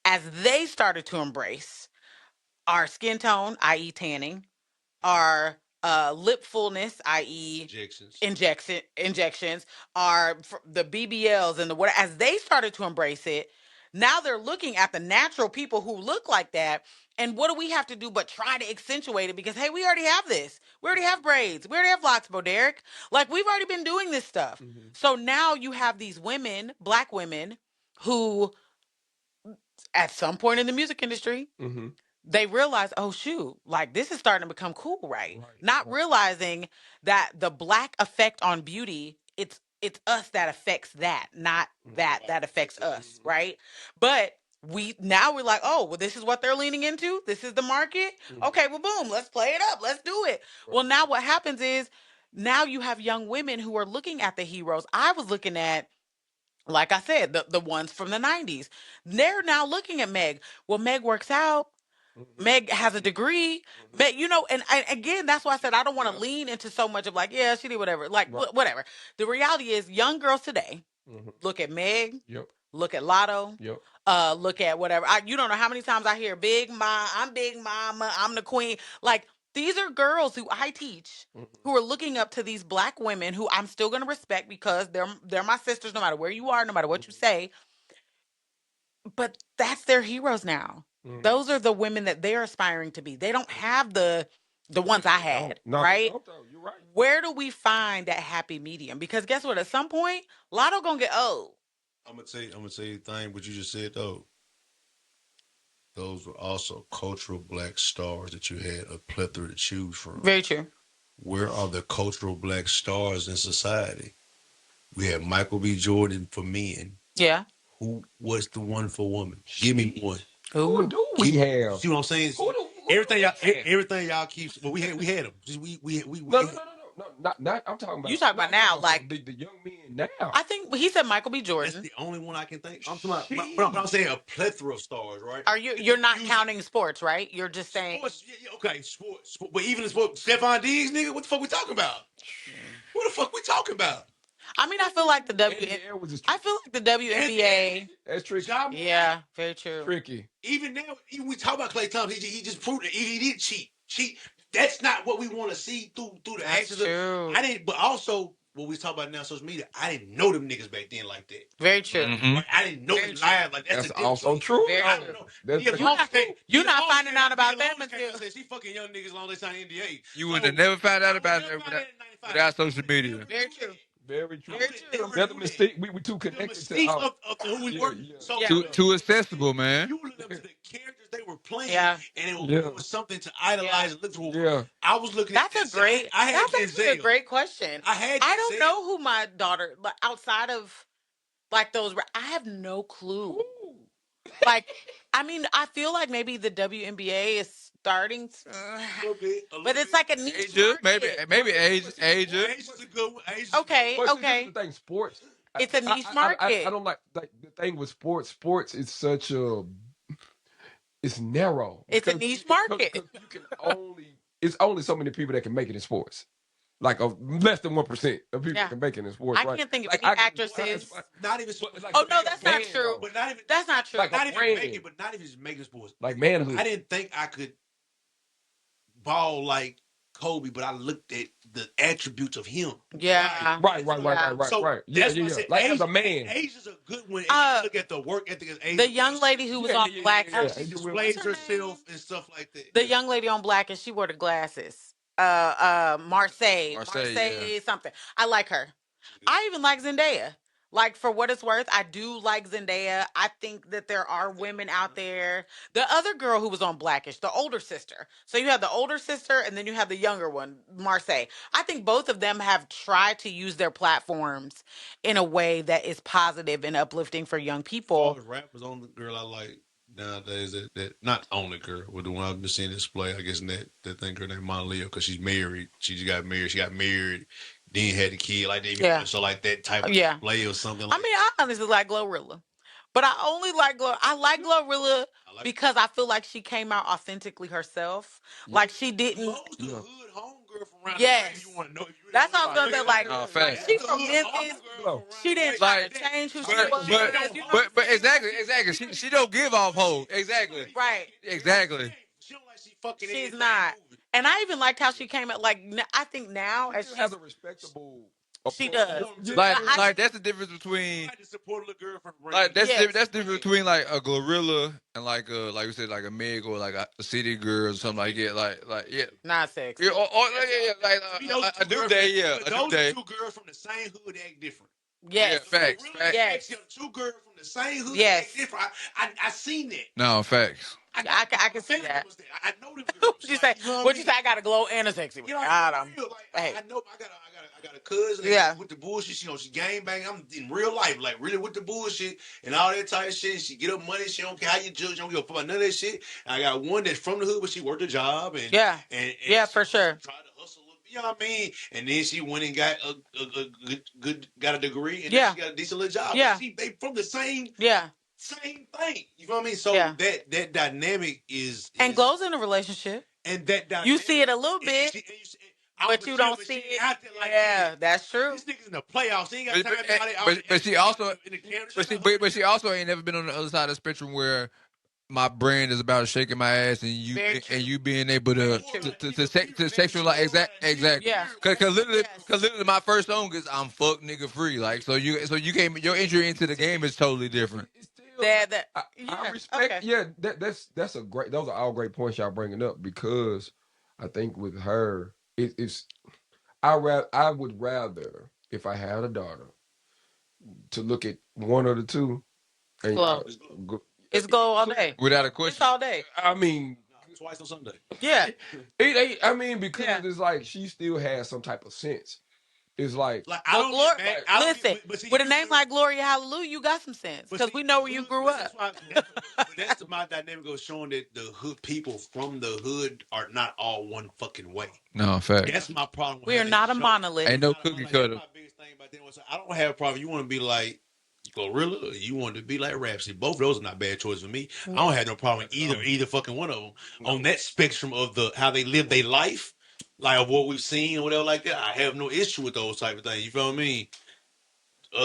as they started to embrace our skin tone, i.e., tanning, our lip fullness, i.e., injections, are the BBLs and the what. As they started to embrace it, now they're looking at the natural people who look like that. And what do we have to do but try to accentuate it? Because, hey, we already have this. We already have braids. We already have locks, Bo Derek. Like, we've already been doing this stuff. So now you have these women, black women, who at some point in the music industry, they realize, oh shoot, like this is starting to become cool, right? Not realizing that the black effect on beauty, it's us that affects that, not that affects us, right? But we're like, oh, well, this is what they're leaning into. This is the market. Okay, well, boom, let's play it up. Let's do it. Well, now what happens is now you have young women who are looking at the heroes. I was looking at, like I said, the ones from the 90s. They're now looking at Meg. Well, Meg works out. Meg has a degree. Meg, and again, that's why I said I don't want to lean into so much of like, yeah, she did whatever. Like, whatever. The reality is, young girls today look at Meg, look at Lotto, look at whatever. You don't know how many times I hear Big Ma, I'm Big Mama, I'm the queen. Like, these are girls who I teach who are looking up to these black women who I'm still going to respect because they're my sisters, no matter where you are, no matter what you say. But that's their heroes now. Those are the women that they're aspiring to be. They don't have the ones I had, right? You're right. Where do we find that happy medium? Because guess what? At some point, Lotto gonna get old. I'm gonna tell you the thing. What you just said though. Those were also cultural black stars that you had a plethora to choose from. Very true. Where are the cultural black stars in society? We have Michael B. Jordan for men. Yeah. Who was the one for women? Give me one. Who do we have? See what I'm saying? Everything y'all keep. Well, we had them. No, not. I'm talking about. You talking about now, like the young men now. I think he said Michael B. Jordan. That's the only one I can think. I'm talking about. I'm saying a plethora of stars, right? Are you're not counting sports, right? You're just saying. Sports, okay, sports. But even in sports, Stephon Diggs, nigga, what the fuck we talking about? What the fuck we talking about? I mean, I feel like the WNBA. That's tricky. Yeah, very true. Tricky. Even now, we talk about Klay Thompson. He just proved that he did cheat. That's not what we want to see through the actions. True. I didn't. But also, what we talk about now, social media. I didn't know them niggas back then like that. Very true. Like, I didn't know them live like that's also true. Very true. You're not finding out about them until she fucking young niggas long as they sign NDA. You would have never found out about it without social media. Very true. Very true. Very true. Another mistake. We too connected to who we were. So too accessible, man. You were looking up to the characters they were playing, Yeah. and it was something to idolize and look for. Yeah. I was looking. That's at a great. That's actually a great question. I don't know who my daughter, but outside of like those, I have no clue. Like, I mean, I feel like maybe the WNBA is starting to, but it's like a niche market. Maybe age. Age is a good one. Okay. the thing, sports. It's a niche market. I don't like the thing with sports. Sports is such a. It's narrow. It's a niche market. You can it's only so many people that can make it in sports. Like less than 1% of people can make it in sports. I can't think of any actresses. Not even. Oh no, that's not true. But not even. That's not true. Like not even making, but not even making sports. Like manhood. I didn't think I could ball like Kobe, but I looked at the attributes of him. Yeah. Right. So Yeah. Like as a man. Age is a good one. And look at the work ethic of age. The young lady who was on Black, she displays herself and stuff like that. The young lady on Black, and she wore the glasses. Marseille something. I like her. I even like Zendaya. Like, for what it's worth, I do like Zendaya. I think that there are women out there. The other girl who was on Blackish, the older sister. So you have the older sister and then you have the younger one, Marseille. I think both of them have tried to use their platforms in a way that is positive and uplifting for young people. Rappers, only girl I like nowadays that not only girl, but the one I've been seeing display, I guess that thing her name Monaleo, because she's married. She just got married. Then had a kid like that. So like that type of play or something. Like I mean, I honestly like Glorilla. But I only like Glorilla. I like Glorilla because I feel like she came out authentically herself. Like she didn't. Most the hood homegirl from around Yes. the way you want to know. That's what I was gonna say. Like, facts. she from Memphis. She didn't try to change who she was. You know? But exactly. She don't give off hope. Exactly. Right. Exactly. She don't like she fucking. She's not. And I even liked how she came out. Like, I think now as She she has a respectable. she does. Like that's the difference between I had to support a little girl from like that's Yes. that's the difference between like a Glorilla and like we said like a Meg or like a city girl or something like that. Like yeah. Not sexy. Yeah, like a new day, yeah, a new Those day. two girls from the same hood act different. Yes. Yeah, facts. Yes. Two girls from the same hood Yes. act different. I seen that. No, facts. I can see that. I know them girls. What you say? What you say? I got a glow and a sexy one. You know, God, I know I got a cousin. Yeah. With the bullshit, she gang bang. I'm in real life, like really with the bullshit and all that type of shit. She get up money. She don't care how you judge. She don't give a fuck about none of that shit. And I got one that's from the hood, but she worked a job and yeah, for sure. Tried to hustle. You know what I mean? And then she went and got a good got a degree and Yeah. then she got a decent little job. Yeah. They from the same thing. You know what I mean? So that dynamic is and Glow's in a relationship. And that dynamic, you see it a little bit, but you don't see it. Out there like yeah, that's true. This nigga's in the playoffs. He ain't got time but she also, but she also ain't never been on the other side of the spectrum where my brain is about shaking my ass and you being able to sexualize exactly. Yeah. Cause literally my first song is I'm fuck nigga free. Like so you came your entry into the game is totally different. I respect. Okay. Yeah, that's a great. Those are all great points y'all bringing up because I think with her, it's. I would rather if I had a daughter to look at one of the two. And, it's Glow all day without a question. It's all day. I mean, twice on Sunday. Yeah, I mean because it's like she still has some type of sense. It's like I don't listen. With a name like Gloria Hallelujah, you got some sense because we know where you grew up. That's my dynamic of showing that the hood people from the hood are not all one fucking way. No, fact. That's my problem. We are not a monolith. Ain't no cookie cutter. My biggest thing about them was I don't have a problem. You want to be like Glorilla, or you want to be like Rhapsody. Both of those are not bad choices for me. I don't have no problem either fucking one of them on that spectrum of the how they live their life. Like of what we've seen or whatever like that, I have no issue with those type of things. You feel what I mean?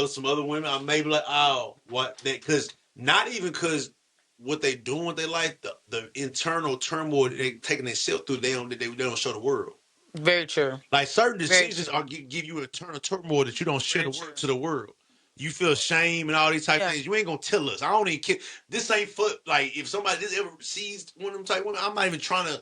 Some other women, I may be like, oh, what? Because not even because what they doing with their life, the internal turmoil they taking themselves through, they don't show the world. Very true. Like certain decisions are give you internal turmoil that you don't share to the world. You feel shame and all these type of things. You ain't gonna tell us. I don't even care. This ain't for like if somebody ever sees one of them type of women, I'm not even trying to.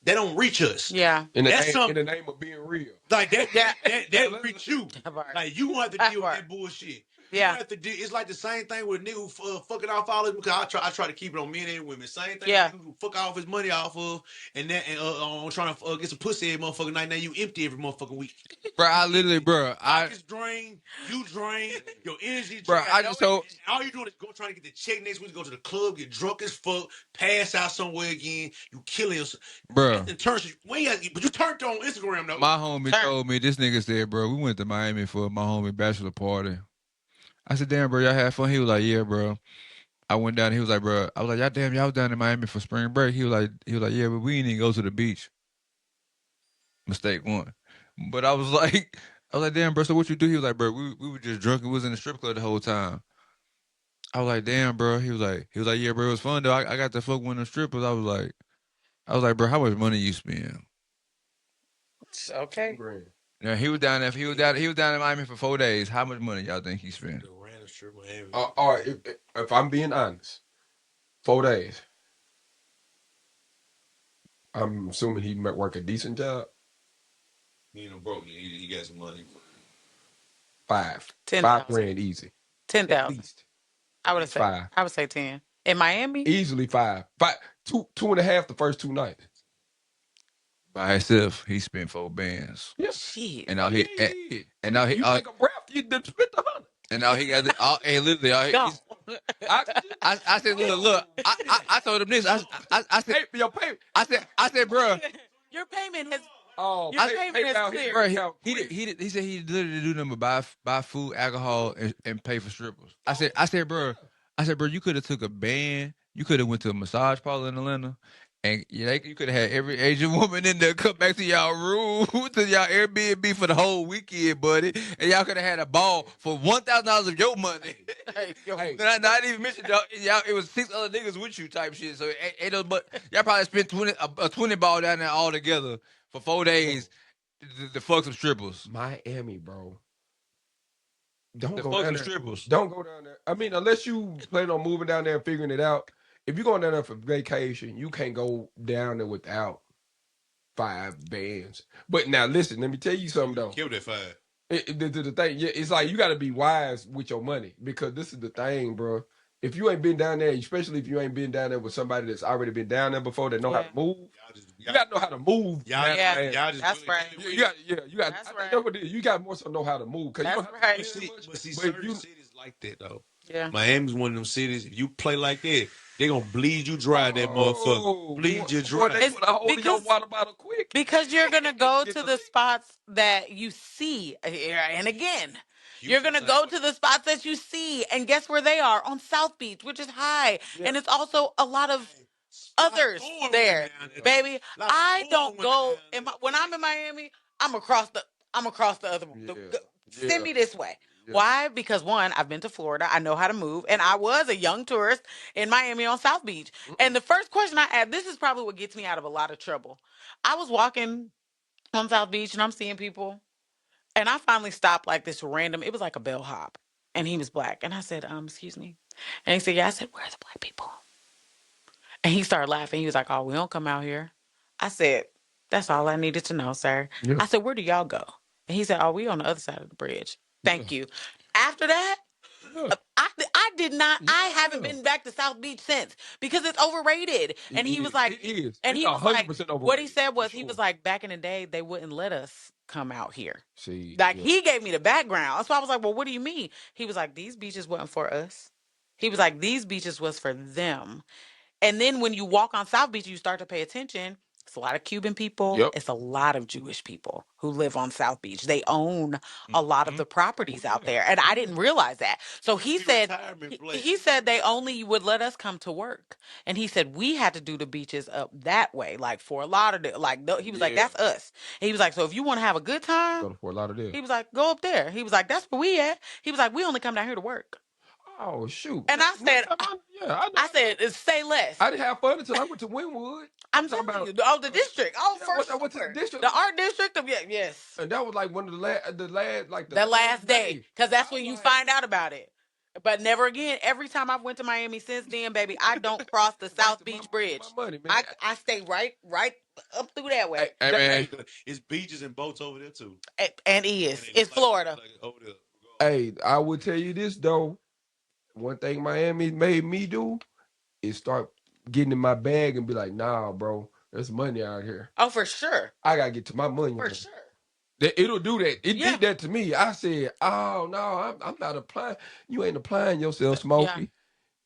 They don't reach us. Yeah. In the name of being real. Like that reach you. Like you want to deal with that bullshit. Yeah. You have to do, it's like the same thing with a nigga who fucking off all of them because I try to keep it on men and women. Same thing who fuck off his money off of and trying to get some pussy every motherfucking night. Now you empty every motherfucking week. Bro, I literally, I just drain, you drain, your energy drain. Bro, I just told all you doing is trying to get the check next week, go to the club, get drunk as fuck, pass out somewhere again, you killing yourself. Bro. But you turned on Instagram though. My homie told me, this nigga said, bro, we went to Miami for my homie bachelor party. I said, damn, bro, y'all had fun? He was like, yeah, bro. I went down. He was like, bro. I was like, y'all was down in Miami for spring break. He was like, yeah, but we didn't even go to the beach. Mistake one. But I was like, damn, bro. So what you do? He was like, bro, we were just drunk and we was in the strip club the whole time. I was like, damn, bro. He was like, yeah, bro, it was fun though. I got to fuck one of the strippers. I was like, bro, how much money you spend? Okay. Yeah, he was down there. He was down in Miami for 4 days. How much money y'all think he spent? All right, if I'm being honest, 4 days. I'm assuming he might work a decent job. You know, broke. He got some money. 5. 10,000. 5 grand easy. 10,000. I would say 5. I would say 10. In Miami? Easily 5. 2.5 the first 2 nights. By himself, he spent 4 bands. Yes. Shit. And now he you take a breath, you done spent 100. And now he got literally I said, look, I told him this. I said, your payment. I said, bro, your payment has. Oh, your payment is clear. Bro, he said he literally do nothing but buy food, alcohol, and pay for strippers. I said, bro, I said, bro, you could have took a band. You could have went to a massage parlor in Atlanta. And you could have had every Asian woman in there come back to y'all room, to y'all Airbnb for the whole weekend, buddy. And y'all could have had a ball for $1,000 of your money. Hey, not even mention y'all. It was 6 other niggas with you type shit. So ain't no, but y'all probably spent a 20 ball down there all together for 4 days to fuck some strippers. Miami, bro. Don't The go fuck down some there. strippers. Don't go down there. I mean, unless you plan on moving down there and figuring it out. If you're going down there for vacation, you can't go down there without 5 bands. But now, listen, let me tell you something though. Kill that 5. The thing, yeah, it's like you got to be wise with your money, because this is the thing, bro. If you ain't been down there, especially if you ain't been down there with somebody that's already been down there before, that know how to move, you got to know how to move. Y'all just that's really right. You got. That's I think right. that's what it is. You got more so know how to move. That's you don't have right. to spend much, But see, but certain cities like that though. Yeah. Miami's one of them cities. If you play like that, they gonna bleed you dry. That motherfucker bleed you dry. They put a hole in your water bottle quick. Because you're gonna go to the spots that you see, and again, you're gonna go to the spots that you see, and guess where they are? On South Beach, which is high, and it's also a lot of others there, baby. I don't go when I'm in Miami. I'm across the other. Send me this way. Yeah. Why? Because one, I've been to Florida. I know how to move, and I was a young tourist in Miami on South Beach. And the first question I asked, this is probably what gets me out of a lot of trouble. I was walking on South Beach, and I'm seeing people, and I finally stopped like this random. It was like a bellhop, and he was black, and I said, excuse me," and he said, "Yeah." I said, "Where's the black people?" And he started laughing. He was like, "Oh, we don't come out here." I said, "That's all I needed to know, sir." Yeah. I said, "Where do y'all go?" And he said, "Oh, we on the other side of the bridge." Thank you. After that, I did not. I haven't been back to South Beach since, because it's overrated. And he was like, it is. And it's he was like, overrated, what he said was, he was like, back in the day, they wouldn't let us come out here. See, like he gave me the background. So I was like, well, what do you mean? He was like, these beaches wasn't for us. He was like, these beaches was for them. And then when you walk on South Beach, you start to pay attention. It's a lot of Cuban people. Yep. It's a lot of Jewish people who live on South Beach. They own a lot of the properties out there. And I didn't realize that. So he said they only would let us come to work. And he said we had to do the beaches up that way, like Fort Lauderdale. He was like, that's us. And he was like, so if you want to have a good time, go to Fort Lauderdale. He was like, go up there. He was like, that's where we at. He was like, we only come down here to work. Oh, shoot. And I said, I said, say less. I didn't have fun until I went to Wynwood. I'm talking about the district. Oh, first, I went to the district. The art district of yes. And that was like one of the last day, because that's when you find out about it. But never again. Every time I've went to Miami since then, baby, I don't cross the South Beach Bridge. Money, man. I stay right up through that way. Hey, man, it's beaches and boats over there too. And it's Florida. Over there. Hey, I will tell you this though. One thing Miami made me do is start getting in my bag and be like, nah, bro, there's money out here. Oh, for sure. I gotta get to my money. For sure. It'll do that. It did that to me. I said, oh no, I'm not applying. You ain't applying yourself, Smokey.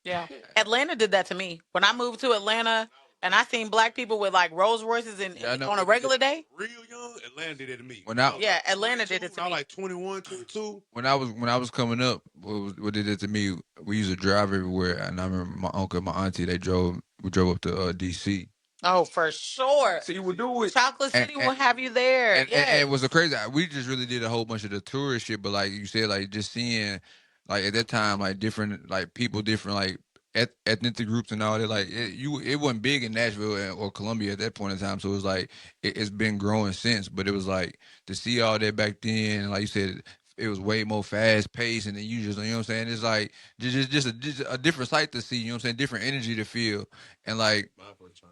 Yeah. Atlanta did that to me. When I moved to Atlanta and I seen black people with like Rolls Royces on a regular day. Real young, Atlanta did it to me. Atlanta did it to me. I was like 21, 22. When I was coming up, what did it to me? We used to drive everywhere, and I remember my uncle and my auntie. We drove up to DC. Oh, for sure. See, we'll do it. Chocolate City will have you there. And it was crazy. We just really did a whole bunch of the tourist shit, but like you said, like just seeing, like at that time, like different, like people, different, like ethnic groups and all that. Like it wasn't big in Nashville or Columbia at that point in time, so it was like it's been growing since. But it was like to see all that back then, and like you said, it was way more fast paced and then you just, you know what I'm saying? It's like just a different sight to see, you know what I'm saying? Different energy to feel. And like my first time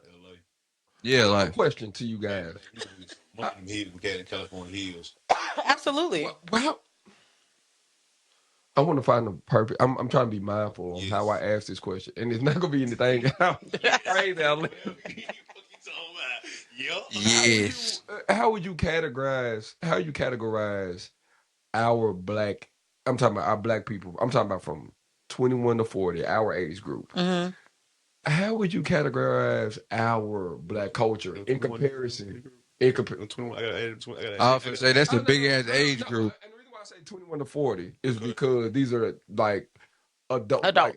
in LA. Yeah, like question to you guys. Most of them here we got in California hills. Absolutely. Well, I want to find the perfect. I'm trying to be mindful of how I ask this question, and it's not gonna be anything crazy out there. Yes. How would you categorize? How you categorize our black? I'm talking about our black people. I'm talking about from 21 to 40, our age group. Mm-hmm. How would you categorize our black culture in comparison? I was gonna say that's a big ass age group. And the reason why I say 21 to 40 is because these are like like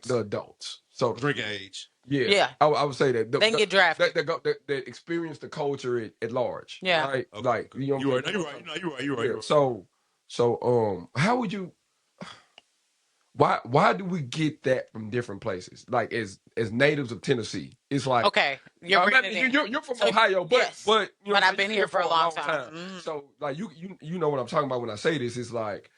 the adults. So drinking age. Yeah. I would say that they get drafted. That experience the culture at large. Yeah. Right. Okay. Like you're right. You're right. Yeah. So how would you? Why do we get that from different places? Like as natives of Tennessee, it's like okay, you're from Ohio, but yes, but I've been here for a long time. Mm-hmm. So like you know what I'm talking about when I say this. It's like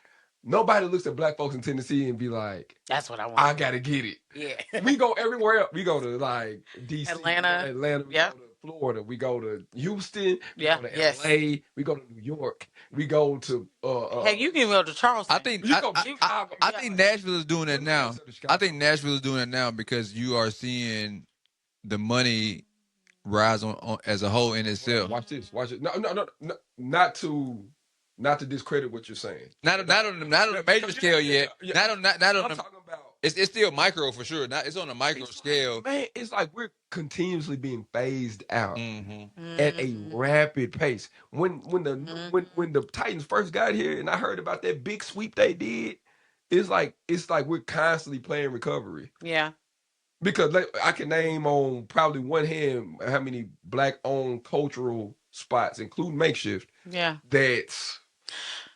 nobody looks at black folks in Tennessee and be like, "That's what I want. I gotta get it." Yeah, we go everywhere else. We go to like DC, Atlanta. We go to Florida. We go to Houston. We go to LA. We go to New York. We go to hey, you can go to Charleston. I think Nashville is doing that now. I think Nashville is doing it now because you are seeing the money rise on as a whole in itself. Watch this. No, not to discredit what you're saying. Not on a major scale yet. Not on. I'm talking about. It's still micro for sure. It's on a micro scale. Man, it's like we're continuously being phased out at a rapid pace. When the Titans first got here, and I heard about that big sweep they did, it's like we're constantly playing recovery. Yeah. Because like, I can name on probably one hand how many black-owned cultural spots, including Makeshift. Yeah.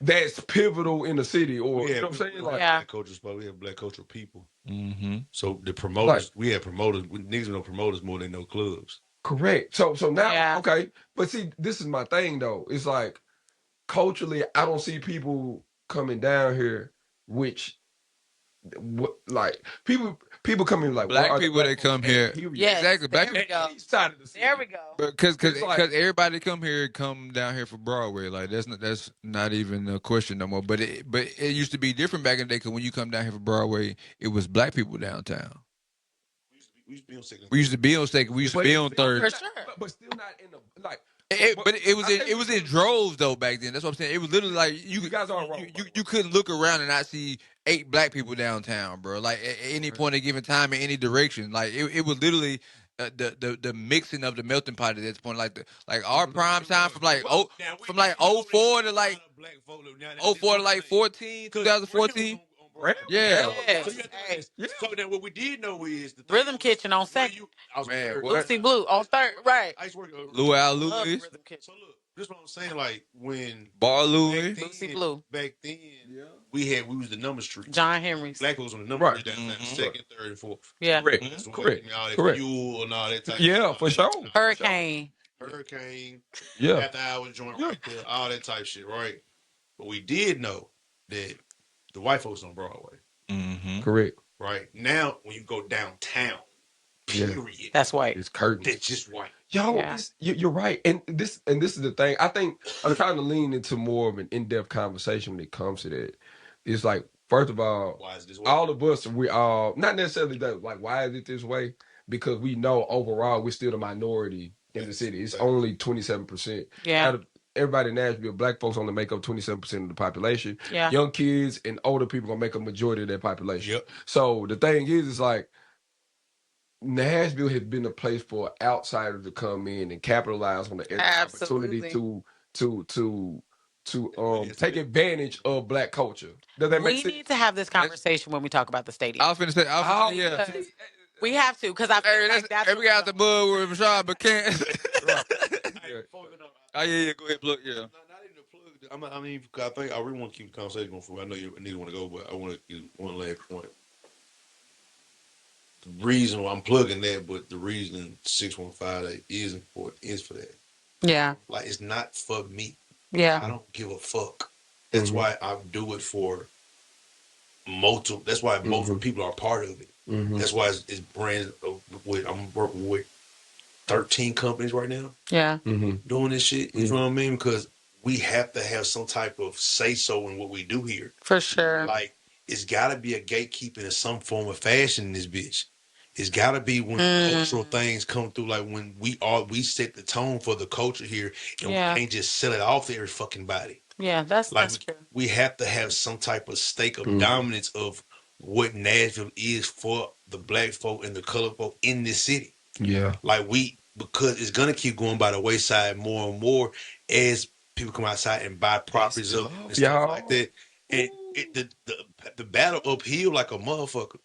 That's pivotal in the city, or you know what I'm saying? Like, black culture spot, we have black cultural people. Mm-hmm. So the promoters, we have promoters. Niggas know promoters more than know clubs. Correct. So now, okay, but see, this is my thing though. It's like culturally, I don't see people coming down here, which like people coming like black people that come here. Yes, exactly. Black people. There we go. Because everybody come down here for Broadway. Like that's not even a question no more. But it used to be different back in the day. Because when you come down here for Broadway, it was black people downtown. We used to be on second. We used to be on second. We used to be on third. For sure. But still not in the like. But it was in droves though back then. That's what I'm saying. It was literally like you guys are wrong. You couldn't look around and not see 8 black people downtown, bro. Like at any point in given time in any direction. Like it was literally the mixing of the melting pot at this point. Like our prime time from like 04 to like 04 to like 14, 2014. Yeah. So then what we did know is the Rhythm Kitchen on second. Lucy Blue on third. Right. Luau Louis. So look, this is what I'm saying. Like when Bar Louis, Lucy Blue. Back then, we was the number street. John Henry's. Black was on the number street down second, third, and fourth. Yeah. Correct. Fuel and all that type. Yeah, for sure. Hurricane. Yeah. After hours joint right there, all that type shit, right? But we did know that the white folks on Broadway. Mm-hmm. Correct. Right now, when you go downtown, period, that's white. It's curtains. That's just white. Yo, you're right, and this is the thing. I think I'm trying to lean into more of an in-depth conversation when it comes to that. It's like, first of all, why is this way? All of us, we all not necessarily that. Like, why is it this way? Because we know overall we're still the minority in the city. It's only 27%. Yeah. Out of everybody in Nashville, black folks only make up 27% of the population. Yeah. Young kids and older people gonna make a majority of that population. Yep. So the thing is like Nashville has been a place for outsiders to come in and capitalize on the opportunity to take advantage of black culture. Does that make sense? We need to have this conversation when we talk about the stadium. I was finna say, yeah. We have to, because I feel like that's we got the mud with Rashad, but can't. Oh yeah, go ahead, plug. Yeah. Not even a plug. I mean, I think I really want to keep the conversation going for. I know you need to want to go, but I want to get one last point. The reason why I'm plugging that, but the reason 6158 is important is for that. Yeah. Like it's not for me. Yeah. I don't give a fuck. That's why I do it for multiple. That's why multiple people are part of it. That's why it's brands. I'm working with 13 companies right now. Yeah. Doing this shit. You know what I mean? Because we have to have some type of say so in what we do here. For sure. Like it's got to be a gatekeeping in some form of fashion in this bitch. It's got to be when cultural things come through, like when we set the tone for the culture here, and we can't just sell it off to every fucking body. Yeah, that's true. We have to have some type of stake of dominance of what Nashville is for the black folk and the colored folk in this city. Yeah. Like because it's going to keep going by the wayside more and more as people come outside and buy properties up and stuff like that. And the battle uphill like a motherfucker.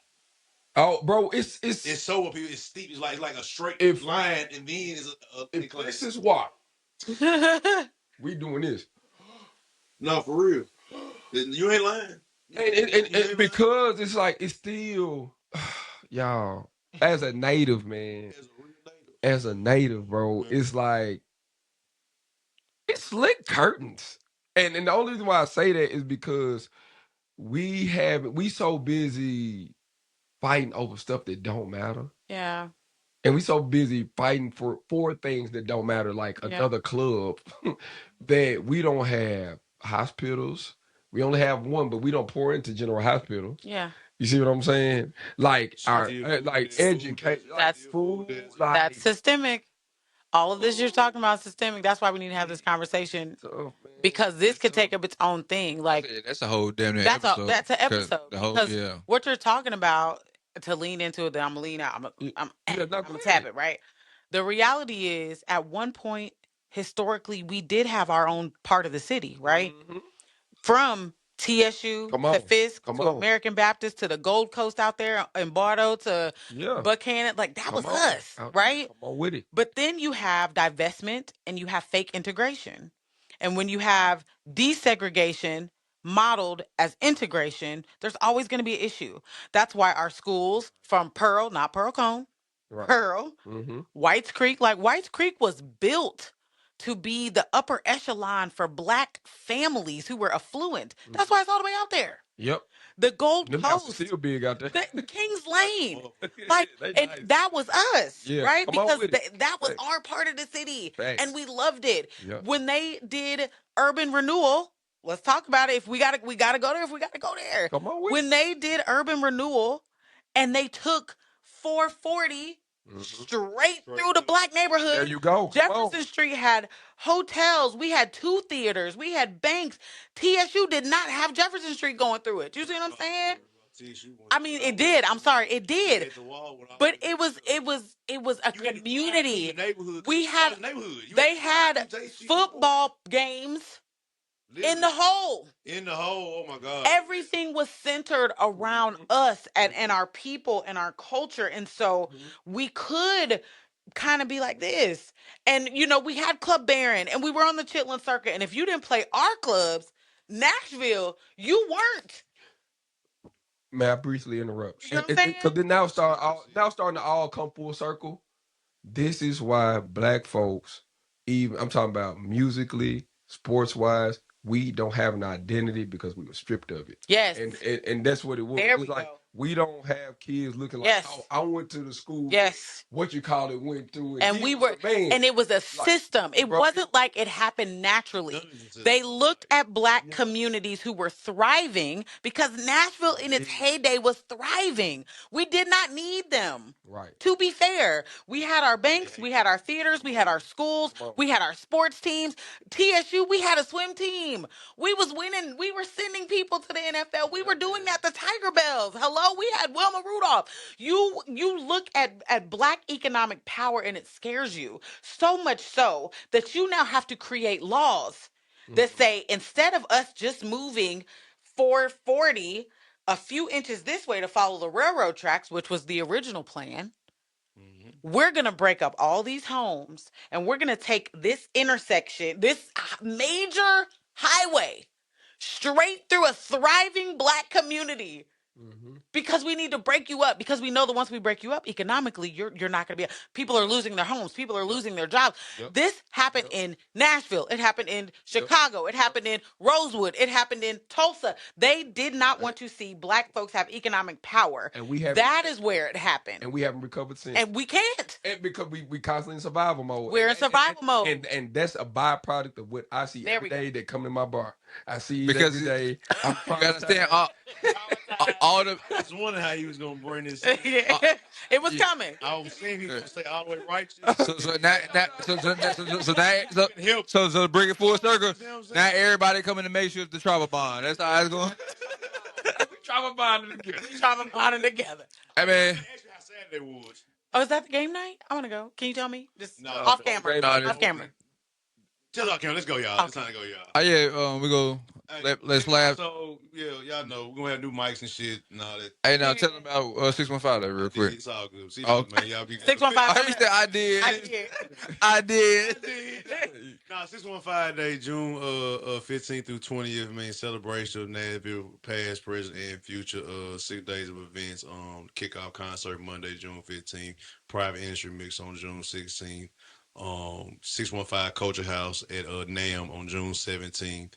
Oh, bro, it's so up here. It's steep. It's like a straight line, and then it's a incline. This is why we doing this. No, for real. You ain't lying. And because it's like it's still, y'all, as a native, man, as a native, bro, it's like it's slick curtains. And the only reason why I say that is because we so busy fighting over stuff that don't matter. Yeah. And we so busy fighting for things that don't matter, like another club, that we don't have hospitals. We only have one, but we don't pour into General Hospital. Yeah. You see what I'm saying? Like our education, that's food, that's systemic. All of this you're talking about is systemic. That's why we need to have this conversation, because this could take up its own thing. Like that's a whole damn that's episode. that's an episode. Because what you're talking about, to lean into it, then I'm gonna lean out. I'm gonna tap it, right? The reality is, at one point historically, we did have our own part of the city, right? Mm-hmm. From TSU to Fisk to American Baptist to the Gold Coast out there in Bardo to Buchanan, like that was us, right? Come on with it. But then you have divestment and you have fake integration. And when you have desegregation modeled as integration, there's always going to be an issue. That's why our schools, from Pearl, not Pearl Cone, Pearl, Whites Creek, like Whites Creek was built to be the upper echelon for Black families who were affluent. That's why it's all the way out there. Yep. The Gold Coast, still big out there. The Kings Lane, like, and that was us, right? Because that was our part of the city, and we loved it. When they did urban renewal, let's talk about it. If we gotta go there. If we gotta go there, when they did urban renewal, and they took 440 straight through the Black neighborhood. There you go. Jefferson Street had hotels. We had 2 theaters. We had banks. TSU did not have Jefferson Street going through it. You see what I'm saying? I mean, it did. I'm sorry, it did. But it was a community. We had they had football games in the hole. Oh my God. Everything was centered around us and our people and our culture. And so we could kind of be like this. And, we had Club Baron and we were on the Chitlin Circuit. And if you didn't play our clubs, Nashville, you weren't. May I briefly interrupt? You know what I'm saying? Because then now starting to all come full circle. This is why Black folks, even I'm talking about musically, sports wise, we don't have an identity because we were stripped of it. Yes. And that's what it was. There it was like we don't have kids looking like, oh, I went to the school. Yes. What you call it went through it. And we were, and it was a system. It wasn't like it happened naturally. They looked at Black communities who were thriving because Nashville in its heyday was thriving. We did not need them. Right. To be fair, we had our banks, we had our theaters, we had our schools, we had our sports teams. TSU, we had a swim team. We was winning. We were sending people to the NFL. We were doing that. The Tiger Bells. Hello, we had Wilma Rudolph. You look at Black economic power and it scares you so much so that you now have to create laws that say, instead of us just moving 440 a few inches this way to follow the railroad tracks, which was the original plan, we're going to break up all these homes and we're going to take this intersection, this major highway, straight through a thriving Black community. Because we need to break you up, because we know that once we break you up economically, you're not going to be. People are losing their homes. People are losing their jobs. This happened in Nashville. It happened in Chicago. It happened in Rosewood. It happened in Tulsa. They did not want to see Black folks have economic power. And that is where it happened. And we haven't recovered since. And we can't. And because we constantly in survival mode. We're in survival mode. And that's a byproduct of what I see every day that come in my bar. I see it because every day. I'm you understand all the. I was wondering how he was gonna bring this. It was coming. I was saying he was gonna say all the way righteous. So to bring it full circle, now everybody coming to make sure the trauma bond. That's how it's going. Trauma bonding together. Trauma bonding together. I mean, how sad they was. Oh, is that the game night? I want to go. Can you tell me? Just off camera. Off camera. Tell our camera. Let's go, y'all. It's time to go, y'all. Oh yeah, we go. Let's laugh. So yeah, y'all know we're gonna have new mics and shit and all that. Hey, now tell them about 615 real quick. It's all good. See, Oh. man, y'all be 615. I said I did. I did. Nah, 615 day, June 15th through 20th, man. Celebration of Nashville, past, present, and future. 6 days of events. Kickoff concert Monday, June 15th. Private industry mix on June 16th. 615 Culture House at NAM on June 17th.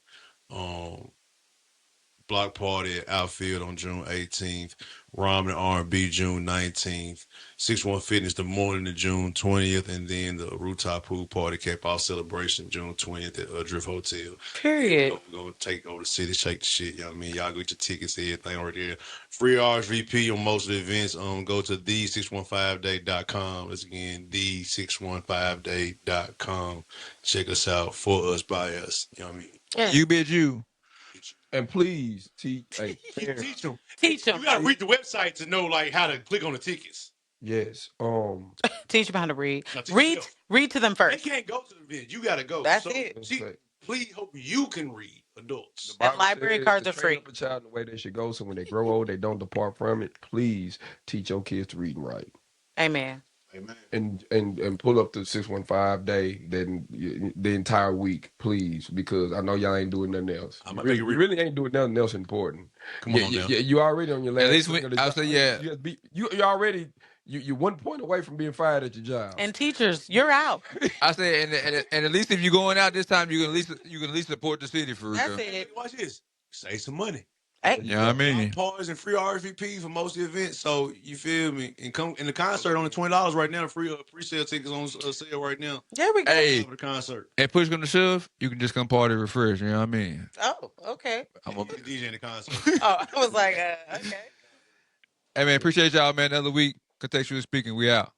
Block Party at Outfield on June 18th. Ramen R&B June 19th. 61 Fitness the morning of June 20th. And then the Rooftop Pool Party cap off celebration June 20th at Drift Hotel. Period. We're going to take over the city, shake the shit. You know what I mean? Y'all get your tickets, everything right there. Free RSVP on most of the events. Go to the615day.com. That's again, the615day.com. Check us out, for us, by us. You know what I mean? Yeah. You bid you. And please teach them. Teach them. You gotta read the website to know like how to click on the tickets. Yes. Teach them how to read. Read to them first. They can't go to the event. You gotta go. That's it. Please hope you can read, adults. And library cards are free. Train up a child in the way they should go, so when they grow old, they don't depart from it. Please teach your kids to read and write. Amen. And pull up the 615 day the entire week, please, because I know y'all ain't doing nothing else. You really ain't doing nothing else important. Come on now. You already on your last. At least I'll say You already you're 1 point away from being fired at your job. And teachers, you're out. I say, and at least if you're going out this time, you can at least support the city for real. That's it. Watch this. Save some money. Hey. You know what I mean? Pause and free RSVP for most of the events. So you feel me? And come in the concert only $20 right now. Free pre-sale tickets on sale right now. There we go. Hey, for the concert. And push come to shove, you can just come party refresh. You know what I mean? Oh, okay. I'm a DJ in the concert. Oh, I was like, okay. Hey man, appreciate y'all, man. Another week. Contextually speaking, we out.